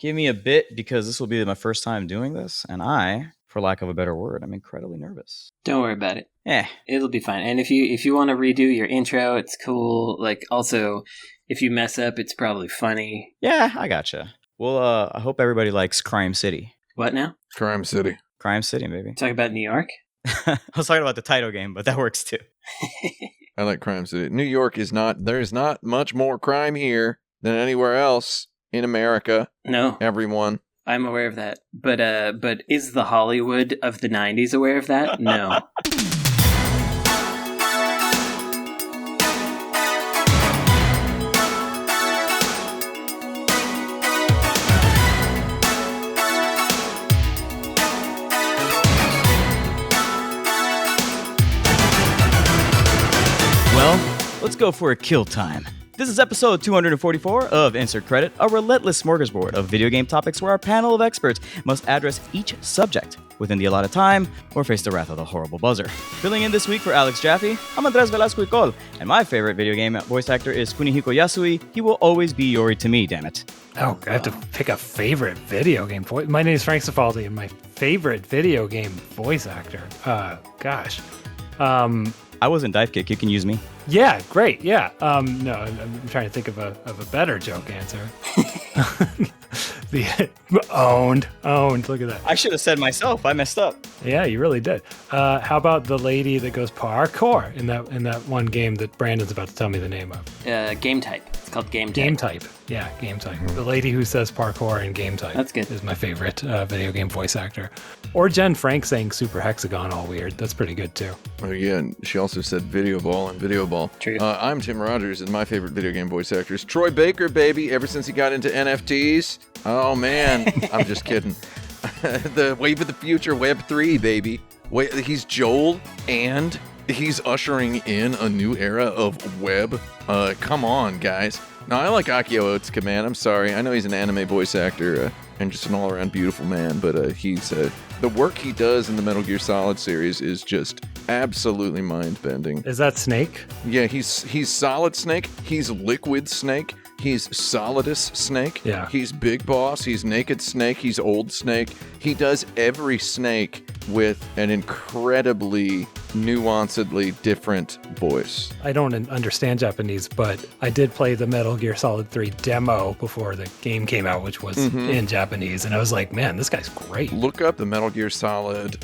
Give me a bit because this will be my first time doing this, and I, for lack of a better word, I'm incredibly nervous. Don't worry about it. Eh. It'll be fine. And if you want to redo your intro, it's cool. Like, also, if you mess up, it's probably funny. Yeah, I gotcha. Well, I hope everybody likes Crime City. What now? Crime City. Crime City, maybe. Talk about New York? I was talking about the title game, but that works too. I like Crime City. New York there's not much more crime here than anywhere else in America. No. Everyone. I'm aware of that. But is the Hollywood of the 90s aware of that? No. Well, let's go for a kill time. This is episode 244 of Insert Credit, a relentless smorgasbord of video game topics where our panel of experts must address each subject within the allotted time or face the wrath of the horrible buzzer. Filling in this week for Alex Jaffe, I'm Andrés, Velasco, y Coll, and my favorite video game voice actor is Kunihiko Yasui. He will always be Yori to me, damn it. Oh, I have to pick a favorite video game voice. My name is Frank Cifaldi, and my favorite video game voice actor. Gosh. I was in Dive Kick, you can use me. Yeah, great. Yeah. No, I'm trying to think of a better joke answer. The owned. Look at that. I should have said myself. I messed up. Yeah, you really did. How about the lady that goes parkour in that one game that Brandon's about to tell me the name of? Game Type. It's called Game Type. Game Type. Yeah, Game Type. The lady who says parkour in Game Type. That's good. Is my favorite video game voice actor. Or Jen Frank saying Super Hexagon all weird. That's pretty good too. Oh yeah, and she also said Video Ball and Video Ball. True. I'm Tim Rogers, and my favorite video game voice actor is Troy Baker, baby. Ever since he got into NFTs. Oh man, I'm just kidding. The wave of the future, Web 3, baby. Wait, he's Joel, and he's ushering in a new era of web. Come on, guys. No, I like Akio Otsuka, man. I'm sorry. I know he's an anime voice actor and just an all-around beautiful man, but he's the work he does in the Metal Gear Solid series is just absolutely mind-bending. Is that Snake? Yeah, he's Solid Snake. He's Liquid Snake. He's Solidus Snake. Yeah. He's Big Boss. He's Naked Snake. He's Old Snake. He does every Snake with an incredibly nuancedly different voice. I don't understand Japanese, but I did play the Metal Gear Solid 3 demo before the game came out, which was in Japanese, and I was like, man, this guy's great. Look up the Metal Gear Solid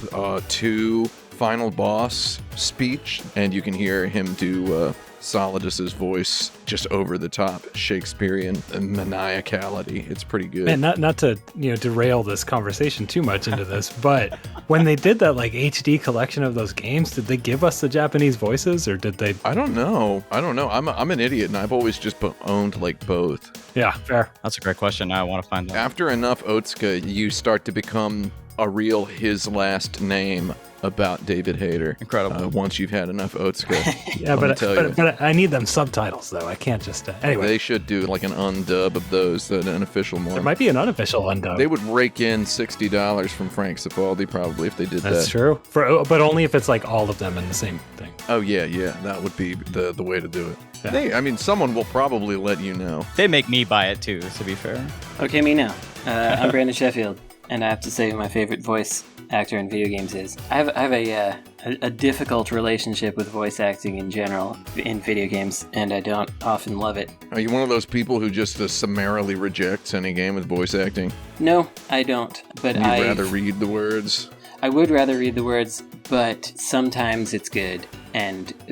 2 final boss speech, and you can hear him do Solidus's voice just over the top Shakespearean maniacality. It's pretty good. Man, not to derail this conversation too much into this, but when they did that like HD collection of those games, did they give us the Japanese voices or did they? I don't know. I'm an idiot, and I've always just owned like both. Yeah, fair. That's a great question. Now I want to find out. After enough Otsuka, you start to become a real his last name about David Hayter. Incredible. Once you've had enough Otsuka. Yeah, but I need them subtitles though. I can't just anyway. They should do like an undub of those, an unofficial one. There might be an unofficial undub. They would rake in $60 from Frank Cifaldi probably if they did that. That's true. But only if it's like all of them in the same thing. Oh yeah, that would be the way to do it. Yeah. Someone will probably let you know. They make me buy it too, to be fair. Okay, me now. I'm Brandon Sheffield, and I have to say who my favorite voice actor in video games is. I have a difficult relationship with voice acting in general in video games, and I don't often love it. Are you one of those people who just summarily rejects any game with voice acting? No, I don't. But You'd rather read the words? I would rather read the words, but sometimes it's good.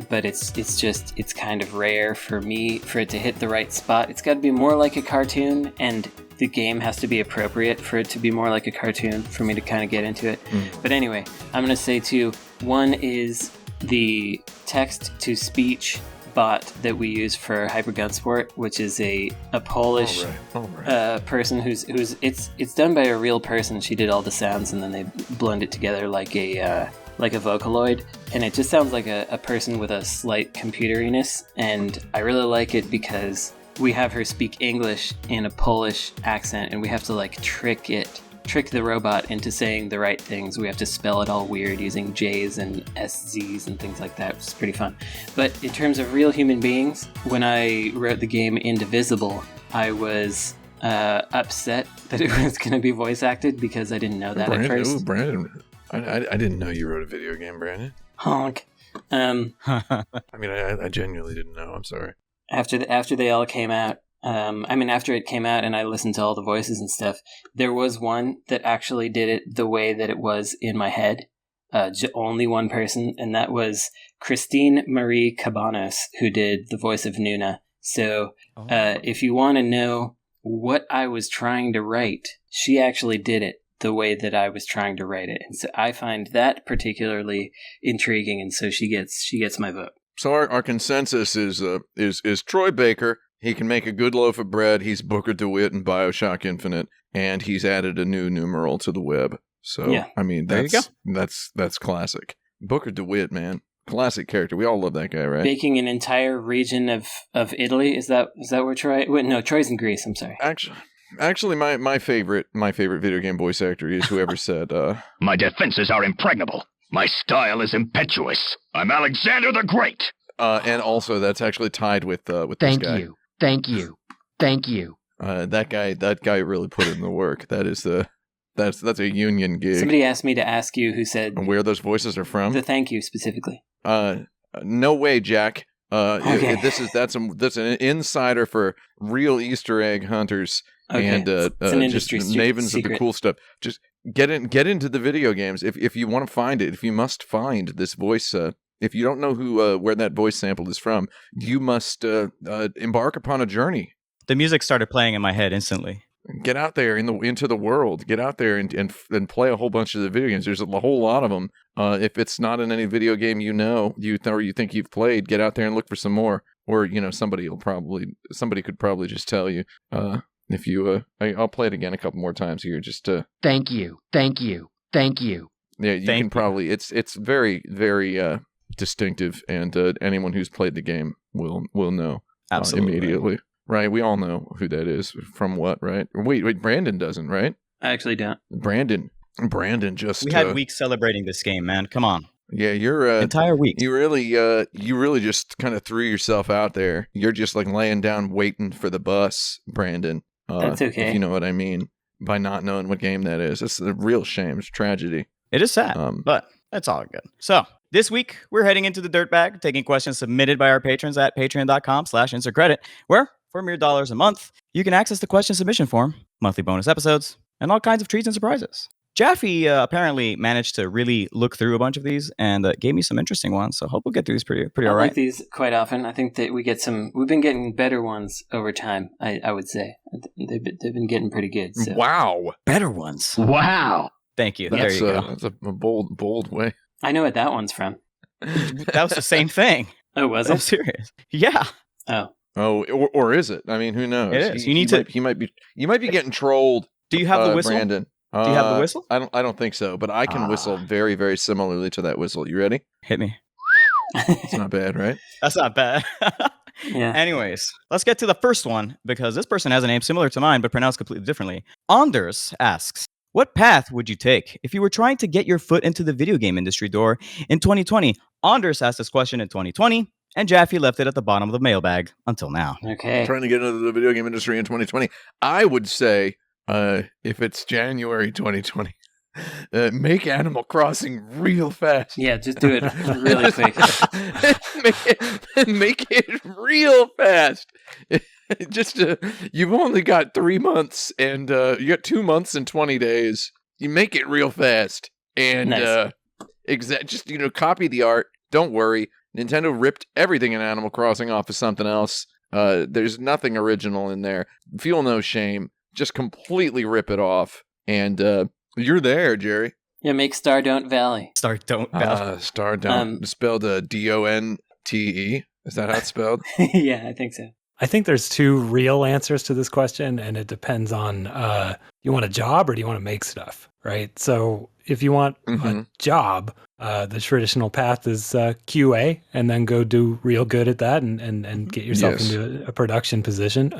But it's kind of rare for me for it to hit the right spot. It's got to be more like a cartoon, and the game has to be appropriate for it to be more like a cartoon for me to kind of get into it. But anyway, I'm going to say two. One is the text-to-speech bot that we use for Hyper Gunsport, which is a Polish person who's it's done by a real person. She did all the sounds and then they blend it together like a Vocaloid, and it just sounds like a person with a slight computeriness, and I really like it because we have her speak English in a Polish accent, and we have to trick the robot into saying the right things. We have to spell it all weird using J's and SZs and things like that. It's pretty fun. But in terms of real human beings, when I wrote the game Indivisible, I was upset that it was going to be voice acted because I didn't know that at first. Ooh, Brandon. I didn't know you wrote a video game, Brandon. Honk. I mean, I genuinely didn't know. I'm sorry. After they all came out, after it came out and I listened to all the voices and stuff, there was one that actually did it the way that it was in my head. Only one person, and that was Christine Marie Cabanas, who did the voice of Nuna. So if you want to know what I was trying to write, she actually did it the way that I was trying to write it. And so I find that particularly intriguing, and so she gets my vote. So our consensus is Troy Baker. He can make a good loaf of bread. He's Booker DeWitt in BioShock Infinite, and he's added a new numeral to the web. So yeah. I mean, that's classic. Booker DeWitt, man, classic character. We all love that guy, right? Baking an entire region of Italy. Is that where Troy? Wait, no, Troy's in Greece. I'm sorry. Actually, my favorite video game voice actor is whoever said, "My defenses are impregnable. My style is impetuous. I'm Alexander the Great." And also, that's actually tied with this guy. Thank you. That guy really put in the work. That's a union gig. Somebody asked me to ask you who said and where those voices are from. The thank you specifically. No way, Jack. Okay. That's an insider for real Easter egg hunters and it's an industry just mavens secret. of the cool stuff. Just get into the video games if you want to find it. If you must find this voice. If you don't know where that voice sample is from, you must embark upon a journey. The music started playing in my head instantly. Get out there into the world. Get out there and play a whole bunch of the video games. There's a whole lot of them. If it's not in any video game or you think you've played, get out there and look for some more. Or somebody could probably just tell you. If you, I'll play it again a couple more times here. Just Thank you. Yeah, you can probably. It's very very distinctive, and anyone who's played the game will know immediately. Right, we all know who that is from what, right? Wait, Brandon doesn't, right? I actually don't. Brandon just... We had weeks celebrating this game, man. Come on. Yeah, you're... entire week. You really just kind of threw yourself out there. You're just like laying down waiting for the bus, Brandon. That's okay. If you know what I mean, by not knowing what game that is. It's a real shame. It's a tragedy. It is sad, but that's all good. So... this week, we're heading into the Dirtbag, taking questions submitted by our patrons at patreon.com/insertcredit, where, for mere dollars a month, you can access the question submission form, monthly bonus episodes, and all kinds of treats and surprises. Jaffe apparently managed to really look through a bunch of these and gave me some interesting ones, so hope we'll get through these pretty all right. I like these quite often. I think that we've been getting better ones over time, I would say. They've been getting pretty good. So. Wow. Better ones. Wow. Thank you. That's, there you go. That's a bold way. I know what that one's from. That was the same thing. Oh, was I'm it? serious. Yeah. Oh, or is it? I mean, who knows? It is. You might be getting trolled. Do you have the whistle, Brandon? Do you have the whistle? I don't think so, but I can whistle very, very similarly to that whistle. You ready? Hit me. It's not bad, right? That's not bad. yeah. Anyways, let's get to the first one because this person has a name similar to mine but pronounced completely differently. Anders asks, what path would you take if you were trying to get your foot into the video game industry door in 2020? Anders asked this question in 2020, and Jaffe left it at the bottom of the mailbag until now. Okay. Trying to get into the video game industry in 2020. I would say, if it's January 2020, make Animal Crossing real fast. Yeah, just do it really quick. make it real fast. Just you've only got 3 months, and you got 2 months and 20 days. You make it real fast, and nice. Just copy the art. Don't worry, Nintendo ripped everything in Animal Crossing off of something else. There's nothing original in there. Feel no shame. Just completely rip it off, and you're there, Jerry. Yeah, make Stardon't Valley. Stardon't Valley. Stardon't spelled Donte. Is that how it's spelled? Yeah, I think so. I think there's two real answers to this question, and it depends on you want a job or do you want to make stuff, right? So if you want a job, the traditional path is QA, and then go do real good at that and get yourself into a production position.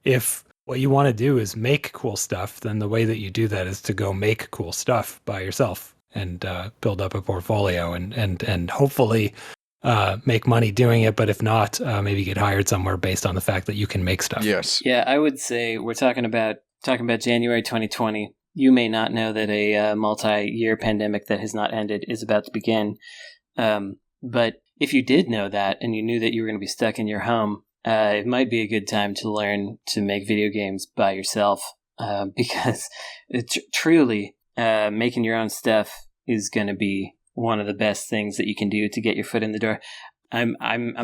If what you want to do is make cool stuff, then the way that you do that is to go make cool stuff by yourself and build up a portfolio and hopefully make money doing it, but if not, maybe get hired somewhere based on the fact that you can make stuff. Yes. Yeah, I would say we're talking about January 2020. You may not know that a multi-year pandemic that has not ended is about to begin. But if you did know that and you knew that you were going to be stuck in your home, it might be a good time to learn to make video games by yourself, because truly making your own stuff is going to be one of the best things that you can do to get your foot in the door. I'm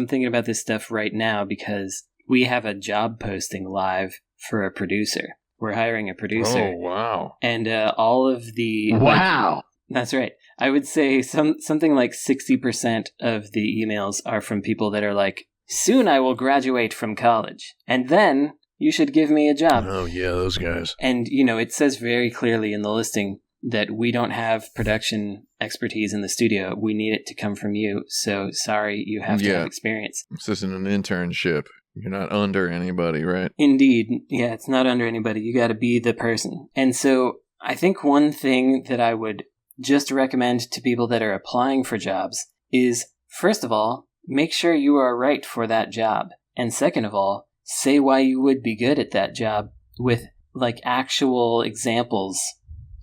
thinking about this stuff right now because we have a job posting live for a producer. We're hiring a producer. Oh, wow. And all of the... Wow. That's right. I would say something like 60% of the emails are from people that are like, soon I will graduate from college, and then you should give me a job. Oh, yeah, those guys. And, you know, it says very clearly in the listing that we don't have production expertise in the studio. We need it to come from you. So sorry, you have to have experience. This isn't an internship. You're not under anybody, right? Indeed. Yeah, it's not under anybody. You got to be the person. And so I think one thing that I would just recommend to people that are applying for jobs is, first of all, make sure you are right for that job. And second of all, say why you would be good at that job with like actual examples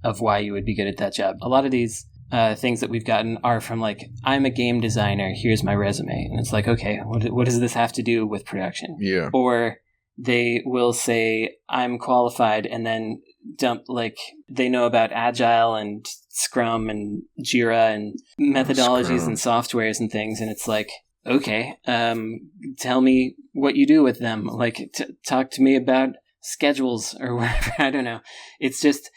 of why you would be good at that job. A lot of these things that we've gotten are from like, I'm a game designer, here's my resume. And it's like, okay, what does this have to do with production? Yeah. Or they will say, I'm qualified, and then dump, like, they know about Agile and Scrum and Jira and methodologies and softwares and things. And it's like, okay, tell me what you do with them. Like, talk to me about schedules or whatever. I don't know. It's just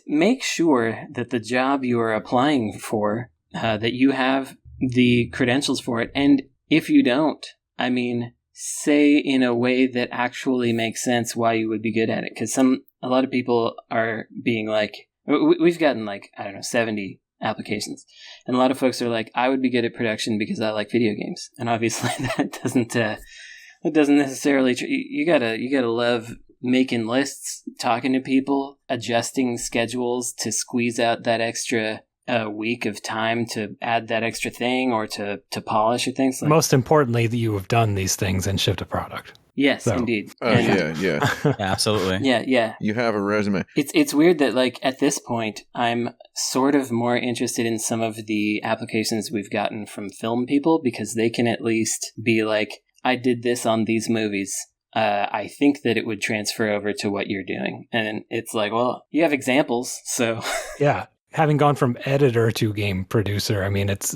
make sure that the job you are applying for, that you have the credentials for it. And if you don't, I mean, say in a way that actually makes sense why you would be good at it. Because a lot of people are being like, we've gotten like, I don't know, 70 applications. And a lot of folks are like, I would be good at production because I like video games. And obviously that doesn't necessarily, you gotta love making lists, talking to people, adjusting schedules to squeeze out that extra week of time to add that extra thing or to polish or things like. Most importantly, that you have done these things and shipped a product. Yes, indeed. Yeah. Absolutely. Yeah. You have a resume. It's weird that, like, at this point, I'm sort of more interested in some of the applications we've gotten from film people because they can at least be like, I did this on these movies. I think that it would transfer over to what you're doing. And it's like, well, you have examples, so. Yeah. Having gone from editor to game producer, I mean, it's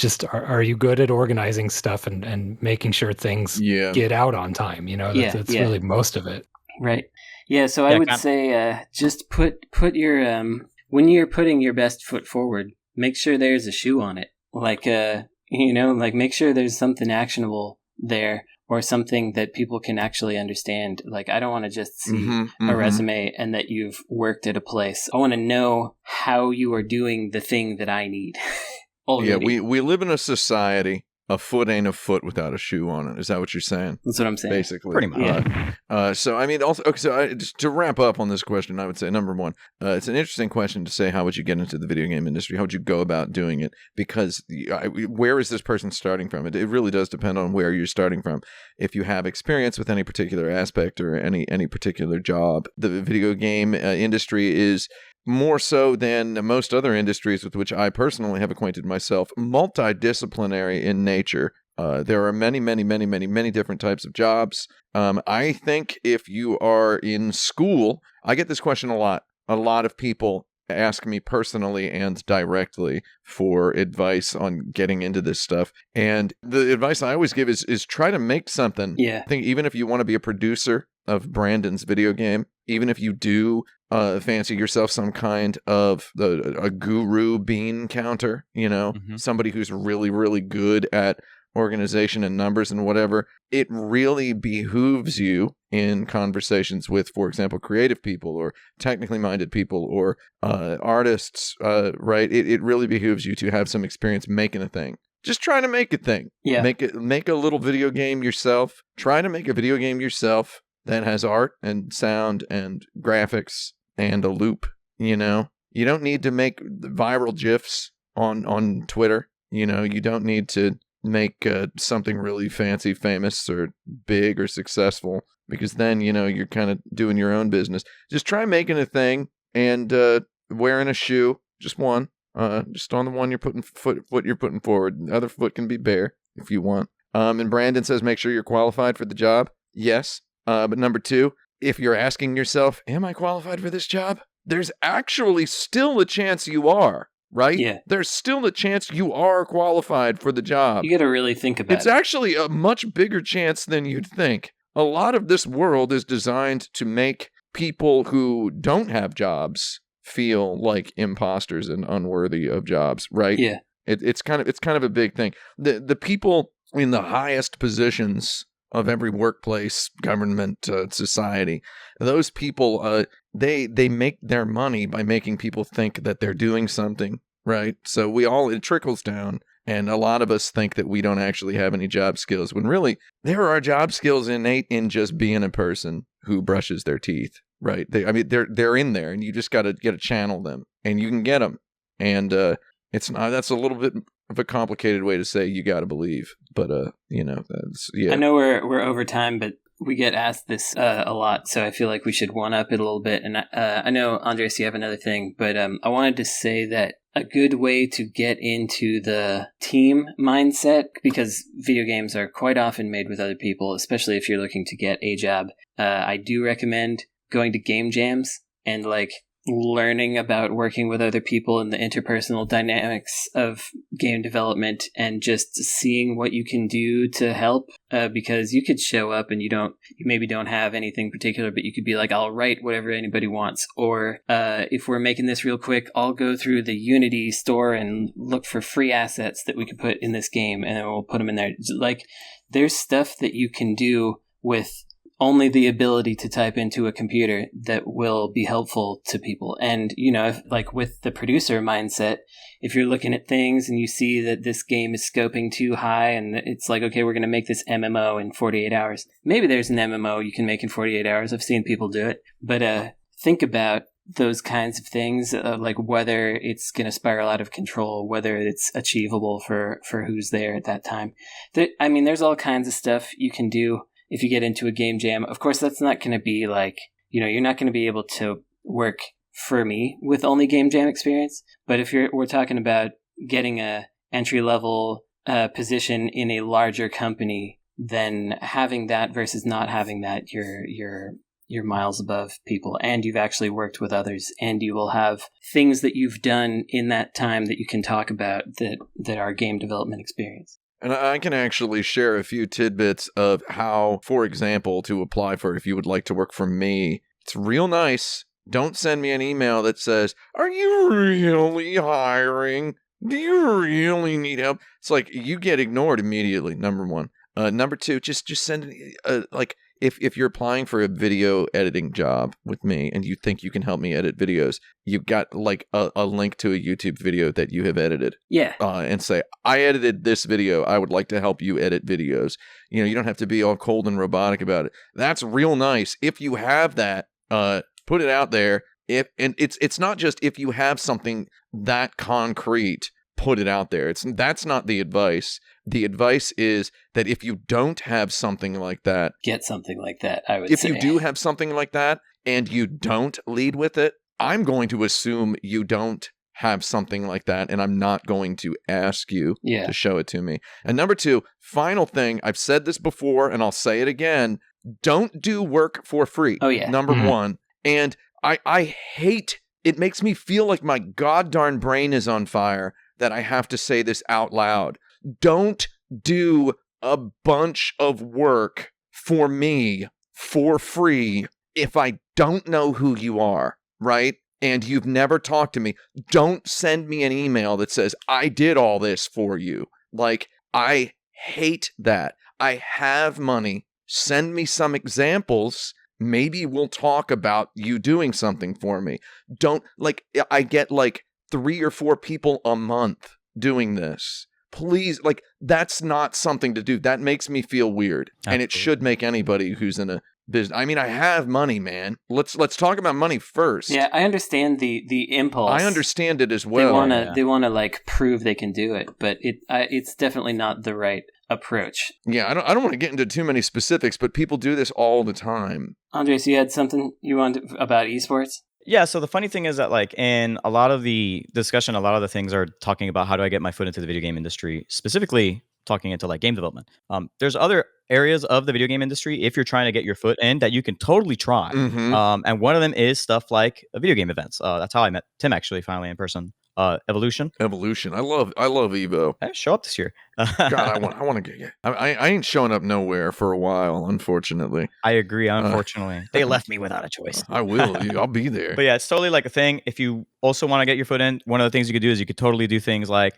just, are you good at organizing stuff and making sure things get out on time? You know, that's really most of it. Right. Yeah. So I would say just put your, when you're putting your best foot forward, make sure there's a shoe on it. Like, like make sure there's something actionable there or something that people can actually understand. Like, I don't want to just see a resume and that you've worked at a place. I want to know how you are doing the thing that I need. Yeah, we live in a society. A foot ain't a foot without a shoe on it. Is that what you're saying? That's what I'm saying. Basically. Pretty much. So, I mean, also, okay, so just to wrap up on this question, I would say, number one, it's an interesting question to say, how would you get into the video game industry? How would you go about doing it? Because where is this person starting from? It really does depend on where you're starting from. If you have experience with any particular aspect or any particular job, the video game industry is more so than most other industries with which I personally have acquainted myself, multidisciplinary in nature. There are many, many, many, many, many different types of jobs. I think if you are in school, I get this question a lot. A lot of people ask me personally and directly for advice on getting into this stuff. And the advice I always give is try to make something. Yeah. I think even if you want to be a producer of Brandon's video game, even if you do fancy yourself some kind of a guru bean counter, somebody who's really, really good at organization and numbers and whatever, it really behooves you in conversations with, for example, creative people or technically minded people or artists, right? It really behooves you to have some experience making a thing. Just try to make a thing. Yeah. Make a little video game yourself. Try to make a video game yourself that has art and sound and graphics and a loop. You don't need to make viral GIFs on Twitter. You know, you don't need to make something really fancy, famous, or big or successful, because then, you know, you're kind of doing your own business. Just try making a thing and wearing a shoe, just one, just on the one you're putting foot you're putting forward. The other foot can be bare if you want. And Brandon says, make sure you're qualified for the job. Yes. But number 2, if you're asking yourself, am I qualified for this job? There's actually still a chance you are. Right? Yeah. There's still a chance you are qualified for the job. You got to really think about it. It's actually a much bigger chance than you'd think. A lot of this world is designed to make people who don't have jobs feel like imposters and unworthy of jobs, right? Yeah. It's kind of a big thing. The people in the highest positions of every workplace, government, society, those people, they make their money by making people think that they're doing something, right? So it trickles down, and a lot of us think that we don't actually have any job skills, when really there are job skills innate in just being a person who brushes their teeth, right? They're in there, and you just got to channel them, and you can get them. And that's a little bit of a complicated way to say you got to believe, but that's, yeah. I know we're over time, but we get asked this a lot, so I feel like we should one up it a little bit. And I know, Andres, you have another thing, but I wanted to say that a good way to get into the team mindset, because video games are quite often made with other people, especially if you're looking to get a job, I do recommend going to game jams and learning about working with other people and the interpersonal dynamics of game development, and just seeing what you can do to help, because you could show up and you maybe don't have anything particular, but you could be like, I'll write whatever anybody wants, or if we're making this real quick, I'll go through the Unity store and look for free assets that we could put in this game, and then we'll put them in there. There's stuff that you can do with only the ability to type into a computer that will be helpful to people. And, with the producer mindset, if you're looking at things and you see that this game is scoping too high and it's like, okay, we're going to make this MMO in 48 hours. Maybe there's an MMO you can make in 48 hours. I've seen people do it. But think about those kinds of things, whether it's going to spiral out of control, whether it's achievable for who's there at that time. There's all kinds of stuff you can do if you get into a game jam. Of course, that's not going to be you're not going to be able to work for me with only game jam experience. But if we're talking about getting a entry level position in a larger company, then having that versus not having that, you're miles above people, and you've actually worked with others, and you will have things that you've done in that time that you can talk about that are game development experience. And I can actually share a few tidbits of how, for example, to apply for if you would like to work for me. It's real nice. Don't send me an email that says, are you really hiring? Do you really need help? It's like you get ignored immediately, number one. Number two, just send if you're applying for a video editing job with me and you think you can help me edit videos, you've got a link to a YouTube video that you have edited. Yeah. And say, I edited this video. I would like to help you edit videos. You don't have to be all cold and robotic about it. That's real nice. If you have that, put it out there. It's not just if you have something that concrete, put it out there. That's not the advice. The advice is that if you don't have something like that, get something like that, I would say. If you do have something like that and you don't lead with it, I'm going to assume you don't have something like that, and I'm not going to ask you to show it to me. And number two, final thing, I've said this before and I'll say it again, don't do work for free. Oh, yeah. Number one. And I hate, it makes me feel like my goddarn brain is on fire that I have to say this out loud. Don't do a bunch of work for me for free if I don't know who you are, right? And you've never talked to me. Don't send me an email that says, I did all this for you. I hate that. I have money. Send me some examples. Maybe we'll talk about you doing something for me. I get 3 or 4 people a month doing this. Please, that's not something to do. That makes me feel weird. Absolutely. And it should make anybody who's in a I have money, man. Let's talk about money first. Yeah, I understand the impulse. I understand it as well. They wanna like prove they can do it, but it's definitely not the right approach. Yeah, I don't want to get into too many specifics, but people do this all the time. Andres, you had something you wanted about esports? Yeah, so the funny thing is that like in a lot of the discussion, a lot of the things are talking about how do I get my foot into the video game industry, specifically talking into like game development. There's other areas of the video game industry if you're trying to get your foot in that you can totally try. And one of them is stuff like video game events. That's how I met Tim actually finally in person. Evolution. I love Evo. Hey, show up this year. God, I want to get. I ain't showing up nowhere for a while, unfortunately. I agree. Unfortunately, they left me without a choice. I will. I'll be there. But yeah, it's totally like a thing. If you also want to get your foot in, one of the things you could do is you could totally do things like,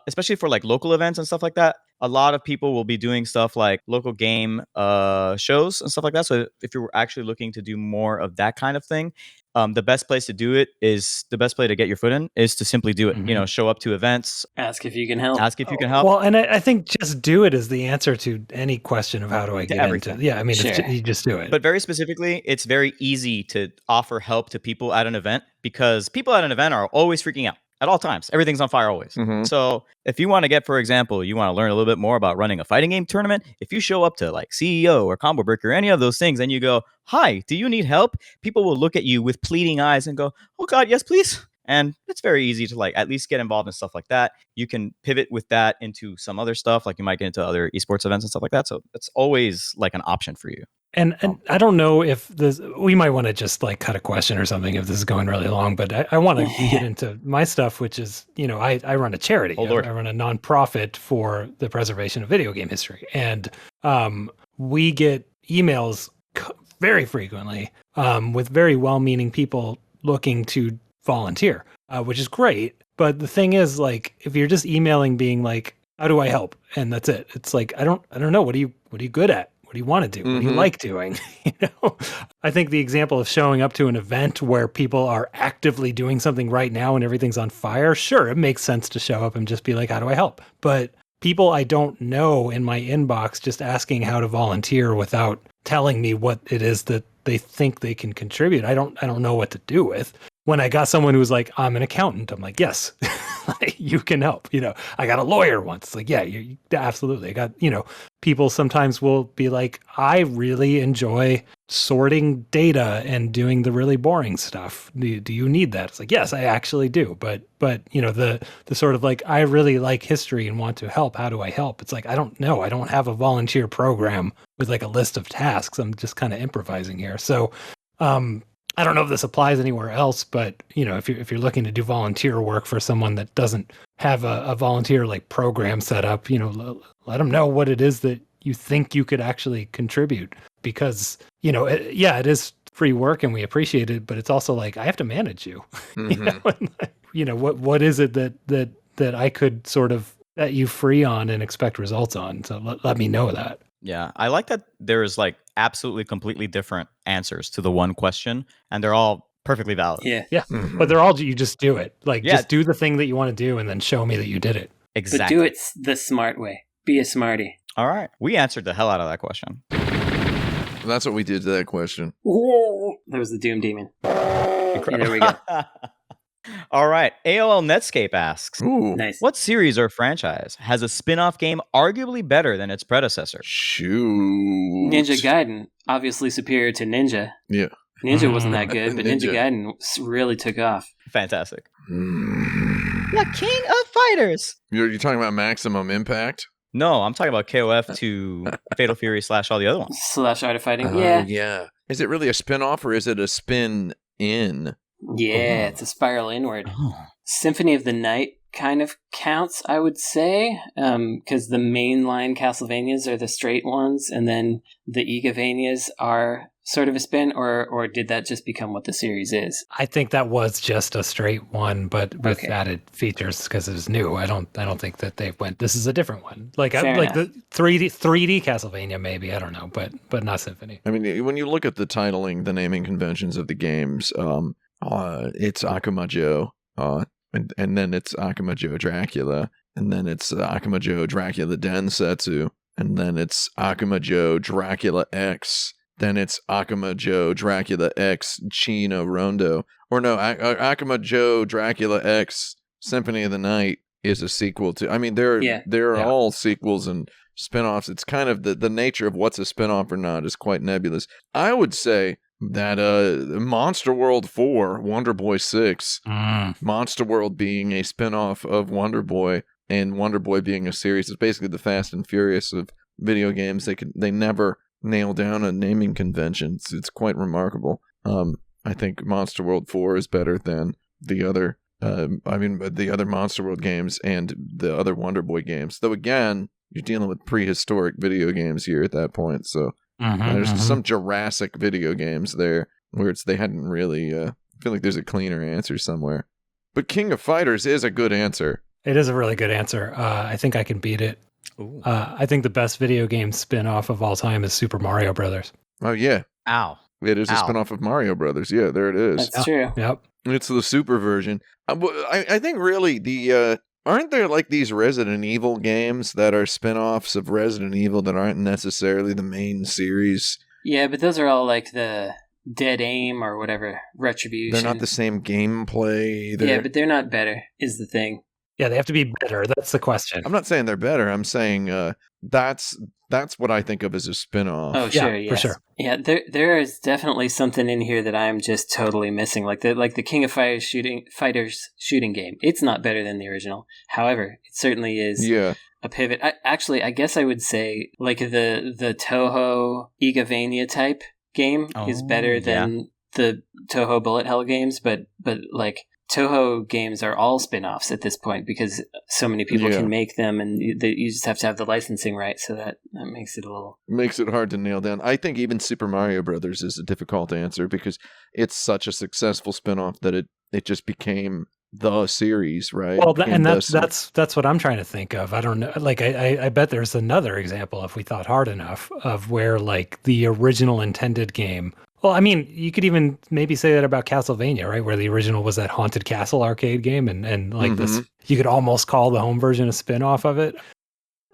especially for like local events and stuff like that. A lot of people will be doing stuff like local game shows and stuff like that. So if you're actually looking to do more of that kind of thing, the best place to do it is the best place to get your foot in is to simply do it. Show up to events. Ask if you can help. Well, and I think just do it is the answer to any question of how do I get everything. into. Yeah, I mean, Sure. you just do it. But very specifically, it's very easy to offer help to people at an event because people at an event are always freaking out. At all times. Everything's on fire always. So if you want to get, for example, you want to learn a little bit more about running a fighting game tournament, if you show up to like CEO or Combo Breaker, any of those things, and you go, hi, do you need help? People will look at you with pleading eyes and go, oh God, yes, please. And it's very easy to like at least get involved in stuff like that. You can pivot with that into some other stuff, like you might get into other esports events and stuff like that. So it's always like an option for you. And I don't know if we might want to just like cut a question or something if this is going really long, but I want to get into my stuff, which is, I run a charity. Oh, Lord. I run a nonprofit for the preservation of video game history. And we get emails very frequently with very well-meaning people looking to volunteer, which is great. But the thing is, like, if you're just emailing being like, how do I help? And that's it. It's like, I don't know. What are you good at? What do you want to do? What do you like doing? I think the example of showing up to an event where people are actively doing something right now and everything's on fire, sure, it makes sense to show up and just be like, how do I help? But people I don't know in my inbox just asking how to volunteer without telling me what it is that they think they can contribute, I don't know what to do with. When I got someone who was like, I'm an accountant, I'm like, yes, you can help. I got a lawyer once. It's like, yeah, you absolutely. I got, people sometimes will be like, I really enjoy sorting data and doing the really boring stuff. Do you need that? It's like, yes, I actually do. But the sort of like, I really like history and want to help. How do I help? It's like, I don't know. I don't have a volunteer program with like a list of tasks. I'm just kind of improvising here. So, I don't know if this applies anywhere else, but if you're looking to do volunteer work for someone that doesn't have a volunteer like program set up, let them know what it is that you think you could actually contribute, because it is free work and we appreciate it, but it's also like I have to manage you. What is it that I could sort of set you free on and expect results on? So let me know that. Yeah, I like that there's like absolutely completely different answers to the one question, and they're all perfectly valid. Yeah. But they're all, you just do it. Like, just do the thing that you want to do and then show me that you did it. Exactly. But do it the smart way. Be a smarty. All right. We answered the hell out of that question. That's what we did to that question. There was the Doom Demon. Yeah, there we go. All right. AOL Netscape asks, Ooh. Nice. what series or franchise has a spin-off game arguably better than its predecessor? Shoot. Ninja Gaiden, obviously superior to Ninja. Yeah. Ninja wasn't that good, but Ninja Ninja. Gaiden really took off. Fantastic. Mm. The king of fighters. You're talking about Maximum Impact? No, I'm talking about KOF to Fatal Fury / all the other ones. / Art of Fighting. Oh, Yeah. yeah. Is it really a spin-off or is it a spin-in? Yeah, it's a spiral inward. Oh. Symphony of the Night kind of counts, I would say, because the mainline Castlevanias are the straight ones, and then the Igavanias are sort of a spin, or did that just become what the series is? I think that was just a straight one, but with added features because it was new. I don't think that they went, this is a different one. Like the 3D Castlevania, maybe, I don't know, but not Symphony. I mean, when you look at the titling, the naming conventions of the games, it's Akumajo, and then it's Akumajo Dracula, and then it's Akumajo Dracula Densetsu, and then it's Akumajo Dracula X. then it's Akuma Joe Dracula X Chino Rondo. Or no, Akuma Joe Dracula X Symphony of the Night is a sequel to. I mean, they're all sequels and spinoffs. It's kind of the nature of what's a spinoff or not is quite nebulous. I would say that Monster World 4, Wonder Boy 6, Monster World being a spinoff of Wonder Boy, and Wonder Boy being a series, is basically the Fast and Furious of video games. They never nail down a naming convention. It's quite remarkable. I think Monster World 4 is better than the other. The other Monster World games and the other Wonder Boy games. Though again, you're dealing with prehistoric video games here at that point, so. There's some Jurassic video games there where they hadn't really. I feel like there's a cleaner answer somewhere. But King of Fighters is a good answer. It is a really good answer. I think I can beat it. I think the best video game spin-off of all time is Super Mario Brothers. Oh, yeah. Ow. It is a spin-off of Mario Brothers. Yeah, there it is. That's true. Yep. It's the super version. I think really aren't there like these Resident Evil games that are spin-offs of Resident Evil that aren't necessarily the main series? Yeah, but those are all like the Dead Aim or whatever, Retribution. They're not the same gameplay either. Yeah, but they're not better, is the thing. Yeah, they have to be better. That's the question. I'm not saying they're better. I'm saying that's what I think of as a spin-off. Oh, sure, yes. For sure. Yeah, there is definitely something in here that I'm just totally missing. Like the King of Fighters shooting game. It's not better than the original. However, it certainly is a pivot. I guess I would say like the Toho Igavania type game is better than the Toho Bullet Hell games, but like Toho games are all spin-offs at this point because so many people can make them, and you just have to have the licensing right, so that makes it makes it hard to nail down. I think even Super Mario Brothers is a difficult answer because it's such a successful spin-off that it just became the series, right? Well, that's what I'm trying to think of. I don't know. Like, I bet there's another example if we thought hard enough of where like the original intended game. Well, I mean, you could even maybe say that about Castlevania, right? Where the original was that Haunted Castle arcade game, and like this, you could almost call the home version a spin-off of it.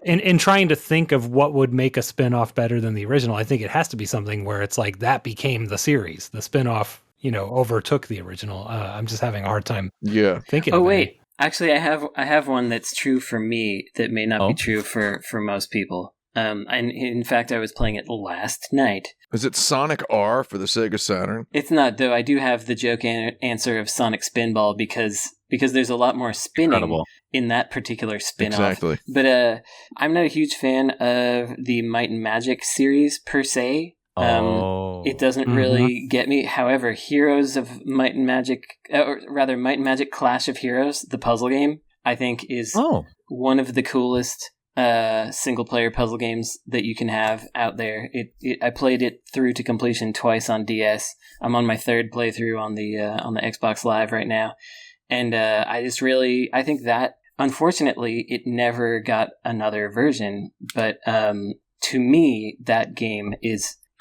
In trying to think of what would make a spin-off better than the original, I think it has to be something where it's like that became the series. The spin-off, overtook the original. I'm just having a hard time thinking. Oh, wait. Actually, I have one that's true for me that may not be true for most people. And in fact, I was playing it last night. Is it Sonic R for the Sega Saturn? It's not, though. I do have the joke answer of Sonic Spinball because there's a lot more spinning in that particular spin-off. Exactly. But I'm not a huge fan of the Might and Magic series per se. It doesn't really get me. However, Heroes of Might and Magic, or rather Might and Magic Clash of Heroes, the puzzle game, I think is one of the coolest single-player puzzle games that you can have out there. I played it through to completion twice on DS. I'm on my third playthrough on the Xbox Live right now, and I think that unfortunately it never got another version. But to me, that game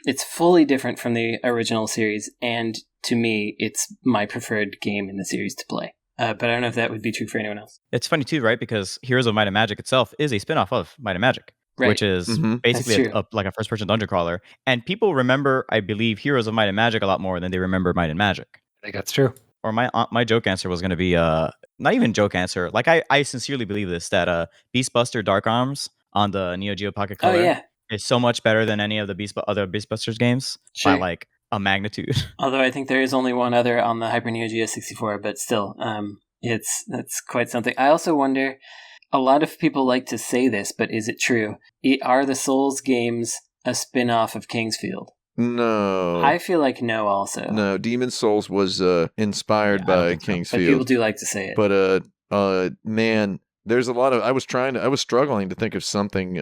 it's fully different from the original series, and to me, it's my preferred game in the series to play. But I don't know if that would be true for anyone else. It's funny too, right? Because Heroes of Might and Magic itself is a spinoff of Might and Magic, which is basically like a first-person dungeon crawler. And people remember, I believe, Heroes of Might and Magic a lot more than they remember Might and Magic. I think that's true. Or my joke answer was going to be not even joke answer. Like I sincerely believe this, that Beastbuster Dark Arms on the Neo Geo Pocket Color is so much better than any of the other Beastbusters games by like a magnitude. Although I think there is only one other on the Hyper Neo Geo 64, but still, that's quite something. I also wonder, a lot of people like to say this, but is it true? Are the Souls games a spin-off of Kingsfield? No. I feel like no also. No, Demon's Souls was inspired by Kingsfield. But people do like to say it. But man, there's a lot of I was struggling to think of something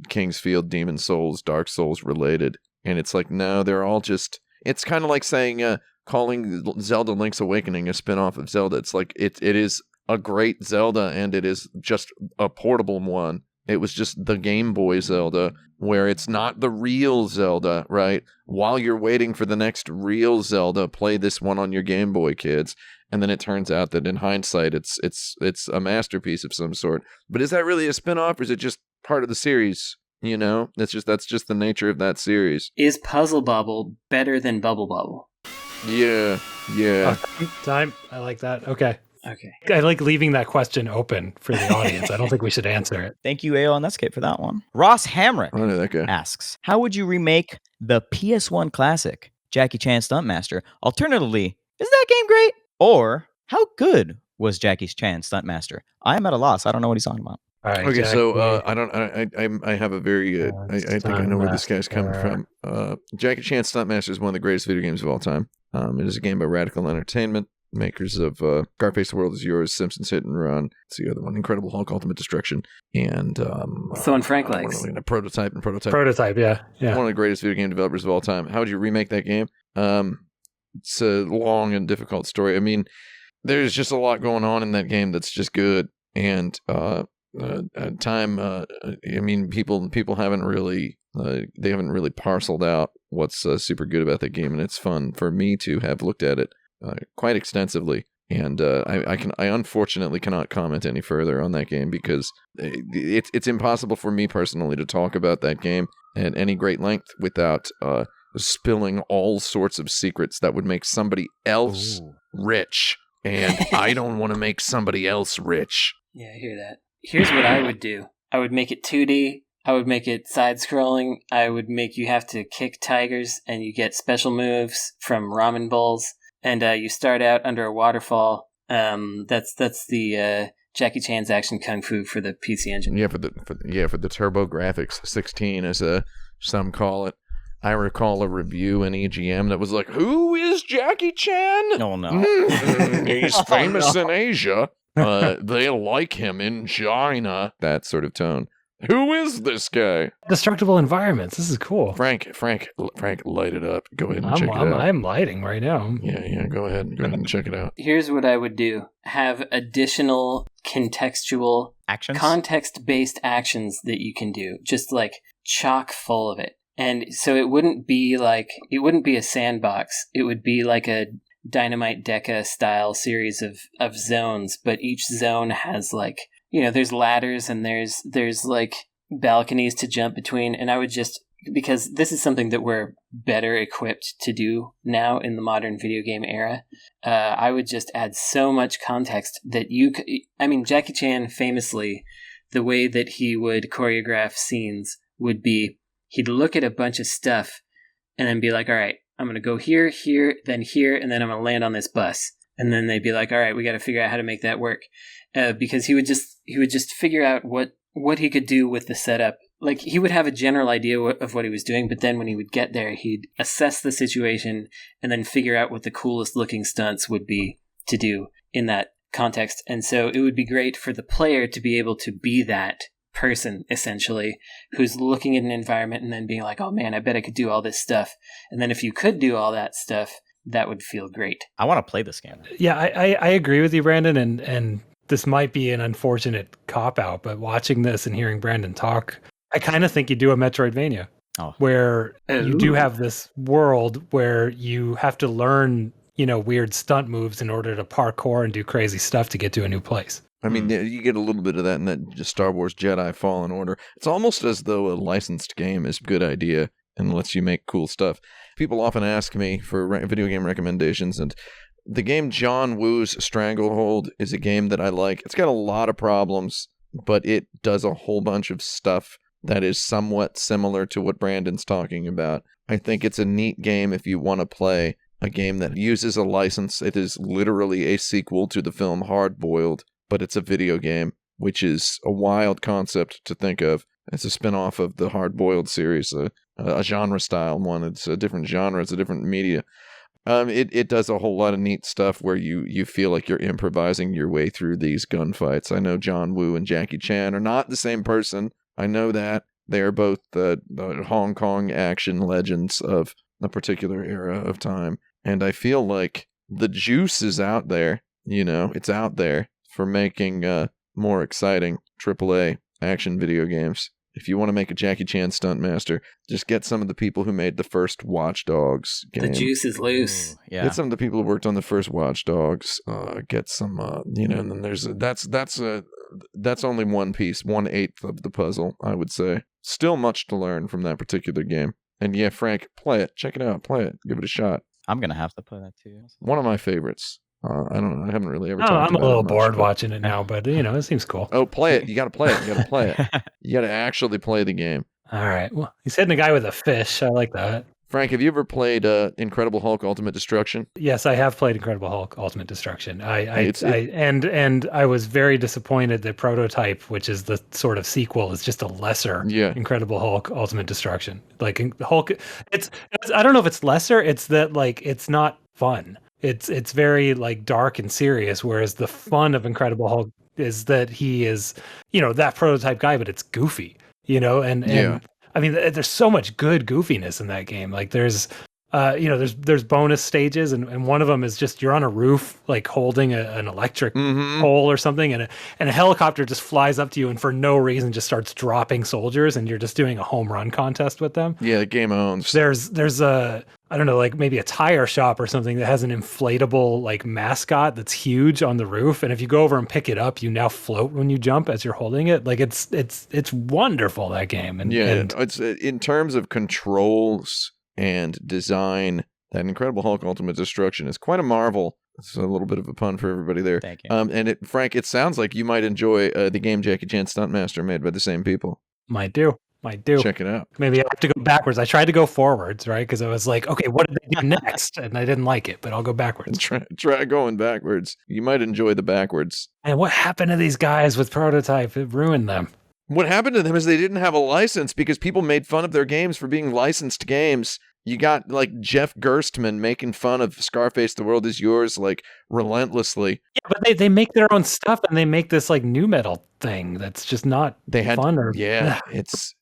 Kingsfield, Demon's Souls, Dark Souls related. And it's like, no, they're all just... It's kind of like saying, calling Zelda Link's Awakening a spin-off of Zelda. It's like, it is a great Zelda, and it is just a portable one. It was just the Game Boy Zelda, where it's not the real Zelda, right? While you're waiting for the next real Zelda, play this one on your Game Boy, kids. And then it turns out that in hindsight, it's a masterpiece of some sort. But is that really a spin-off, or is it just part of the series? You know, that's just the nature of that series. Is Puzzle Bobble better than Bubble Bobble? Yeah. Time. I like that. Okay. Okay. I like leaving that question open for the audience. I don't think we should answer it. Thank you, AOL Netscape, for that one. Ross Hamrick I know that guy. asks, how would you remake the PS1 classic, Jackie Chan Stuntmaster? Alternatively, is that game great? Or, how good was Jackie Chan Stuntmaster? I am at a loss. I don't know what he's talking about. All right. Okay, Jackie, so I have a very I think I know where this guy's coming from. Jackie Chan Stuntmaster is one of the greatest video games of all time. It is a game by Radical Entertainment, makers of Scarface The World Is Yours, Simpsons Hit and Run. It's the other one, Incredible Hulk Ultimate Destruction, and So on Frank likes. Prototype. Prototype, yeah. One of the greatest video game developers of all time. How would you remake that game? It's a long and difficult story. I mean, there's just a lot going on in that game that's just good, and I mean, people haven't really they haven't really parceled out what's super good about that game, and it's fun for me to have looked at it quite extensively. And I unfortunately cannot comment any further on that game because it's impossible for me personally to talk about that game at any great length without spilling all sorts of secrets that would make somebody else rich, and I don't want to make somebody else rich. Yeah, I hear that. Here's what I would do. I would make it 2D. I would make it side-scrolling. I would make you have to kick tigers, and you get special moves from ramen bowls. And you start out under a waterfall. That's the Jackie Chan's Action Kung Fu for the PC Engine. Yeah, for the TurboGrafx 16, as some call it. I recall a review in EGM that was like, "Who is Jackie Chan? Oh no, he's famous in Asia. They like him in China." That sort of tone. Who is this guy? Destructible environments. This is cool. Frank, light it up. Go ahead and check it out. I'm lighting right now. Yeah. Go ahead and check it out. Here's what I would do: have additional contextual, actions, context-based actions that you can do, just like chock full of it. And so it wouldn't be a sandbox. It would be like a Dynamite Deca style series of zones, but each zone has like, there's ladders and there's like balconies to jump between. And I would just, because this is something that we're better equipped to do now in the modern video game era, I would just add so much context that Jackie Chan famously, the way that he would choreograph scenes would be, he'd look at a bunch of stuff and then be like, all right, I'm going to go here, then here, and then I'm going to land on this bus. And then they'd be like, all right, we got to figure out how to make that work. Because he would just figure out what he could do with the setup. Like, he would have a general idea of what he was doing, but then when he would get there, he'd assess the situation and then figure out what the coolest looking stunts would be to do in that context. And so it would be great for the player to be able to be that person, essentially, who's looking at an environment and then being like, oh man, I bet I could do all this stuff. And then if you could do all that stuff, that would feel great. I want to play this game. Yeah, I agree with you, Brandon, and this might be an unfortunate cop-out, but watching this and hearing Brandon talk, I kind of think you do a Metroidvania, where you do have this world where you have to learn, weird stunt moves in order to parkour and do crazy stuff to get to a new place. I mean, you get a little bit of that in that Star Wars Jedi Fallen Order. It's almost as though a licensed game is a good idea and lets you make cool stuff. People often ask me for video game recommendations, and the game John Woo's Stranglehold is a game that I like. It's got a lot of problems, but it does a whole bunch of stuff that is somewhat similar to what Brandon's talking about. I think it's a neat game if you want to play a game that uses a license. It is literally a sequel to the film Hard Boiled, but it's a video game, which is a wild concept to think of. It's a spin-off of the Hard Boiled series, a genre-style one. It's a different genre. It's a different media. It does a whole lot of neat stuff where you feel like you're improvising your way through these gunfights. I know John Woo and Jackie Chan are not the same person. I know that. They are both the Hong Kong action legends of a particular era of time. And I feel like the juice is out there. It's out there for making more exciting AAA action video games. If you want to make a Jackie Chan Stuntmaster, just get some of the people who made the first Watch Dogs game. The juice is loose. Yeah. Get some of the people who worked on the first Watch Dogs. Get some, and then that's that's only one piece, 1/8 of the puzzle, I would say. Still much to learn from that particular game. And yeah, Frank, play it. Check it out. Play it. Give it a shot. I'm going to have to play that too. One of my favorites. I don't know. I haven't really ever talked I'm about a little it much, bored but- watching it now, but it seems cool. Oh, play it. You got to play it. You got to play it. You got to actually play the game. All right. Well, he's hitting a guy with a fish. I like that. Frank, have you ever played Incredible Hulk Ultimate Destruction? Yes, I have played Incredible Hulk Ultimate Destruction. It's- And I was very disappointed that Prototype, which is the sort of sequel, is just a lesser Yeah. Incredible Hulk Ultimate Destruction. Like Hulk, it's I don't know if it's lesser. It's that like it's not fun. It's very like dark and serious. Whereas the fun of Incredible Hulk is that he is that Prototype guy, but it's goofy. And Yeah. I mean, there's so much good goofiness in that game. Like there's bonus stages, and one of them is just you're on a roof, like holding an electric pole or something, and a helicopter just flies up to you, and for no reason just starts dropping soldiers, and you're just doing a home run contest with them. Yeah, the game owns. There's a I don't know, like maybe a tire shop or something that has an inflatable like mascot that's huge on the roof, and if you go over and pick it up, you now float when you jump as you're holding it. Like it's wonderful, that game. And It's in terms of controls and design, that Incredible Hulk Ultimate Destruction is quite a marvel. It's a little bit of a pun for everybody there. Thank you. And Frank, it sounds like you might enjoy the game Jackie Chan Stuntmaster made by the same people. might do. Check it out. Maybe I have to go backwards. I tried to go forwards, right? Because I was like, okay, what did they do next? And I didn't like it, but I'll go backwards. Try going backwards. You might enjoy the backwards. And what happened to these guys with Prototype? It ruined them. What happened to them is they didn't have a license because people made fun of their games for being licensed games. You got like Jeff Gerstmann making fun of Scarface, The World Is Yours, like relentlessly. Yeah, but they make their own stuff, and they make this like new metal thing that's just not fun.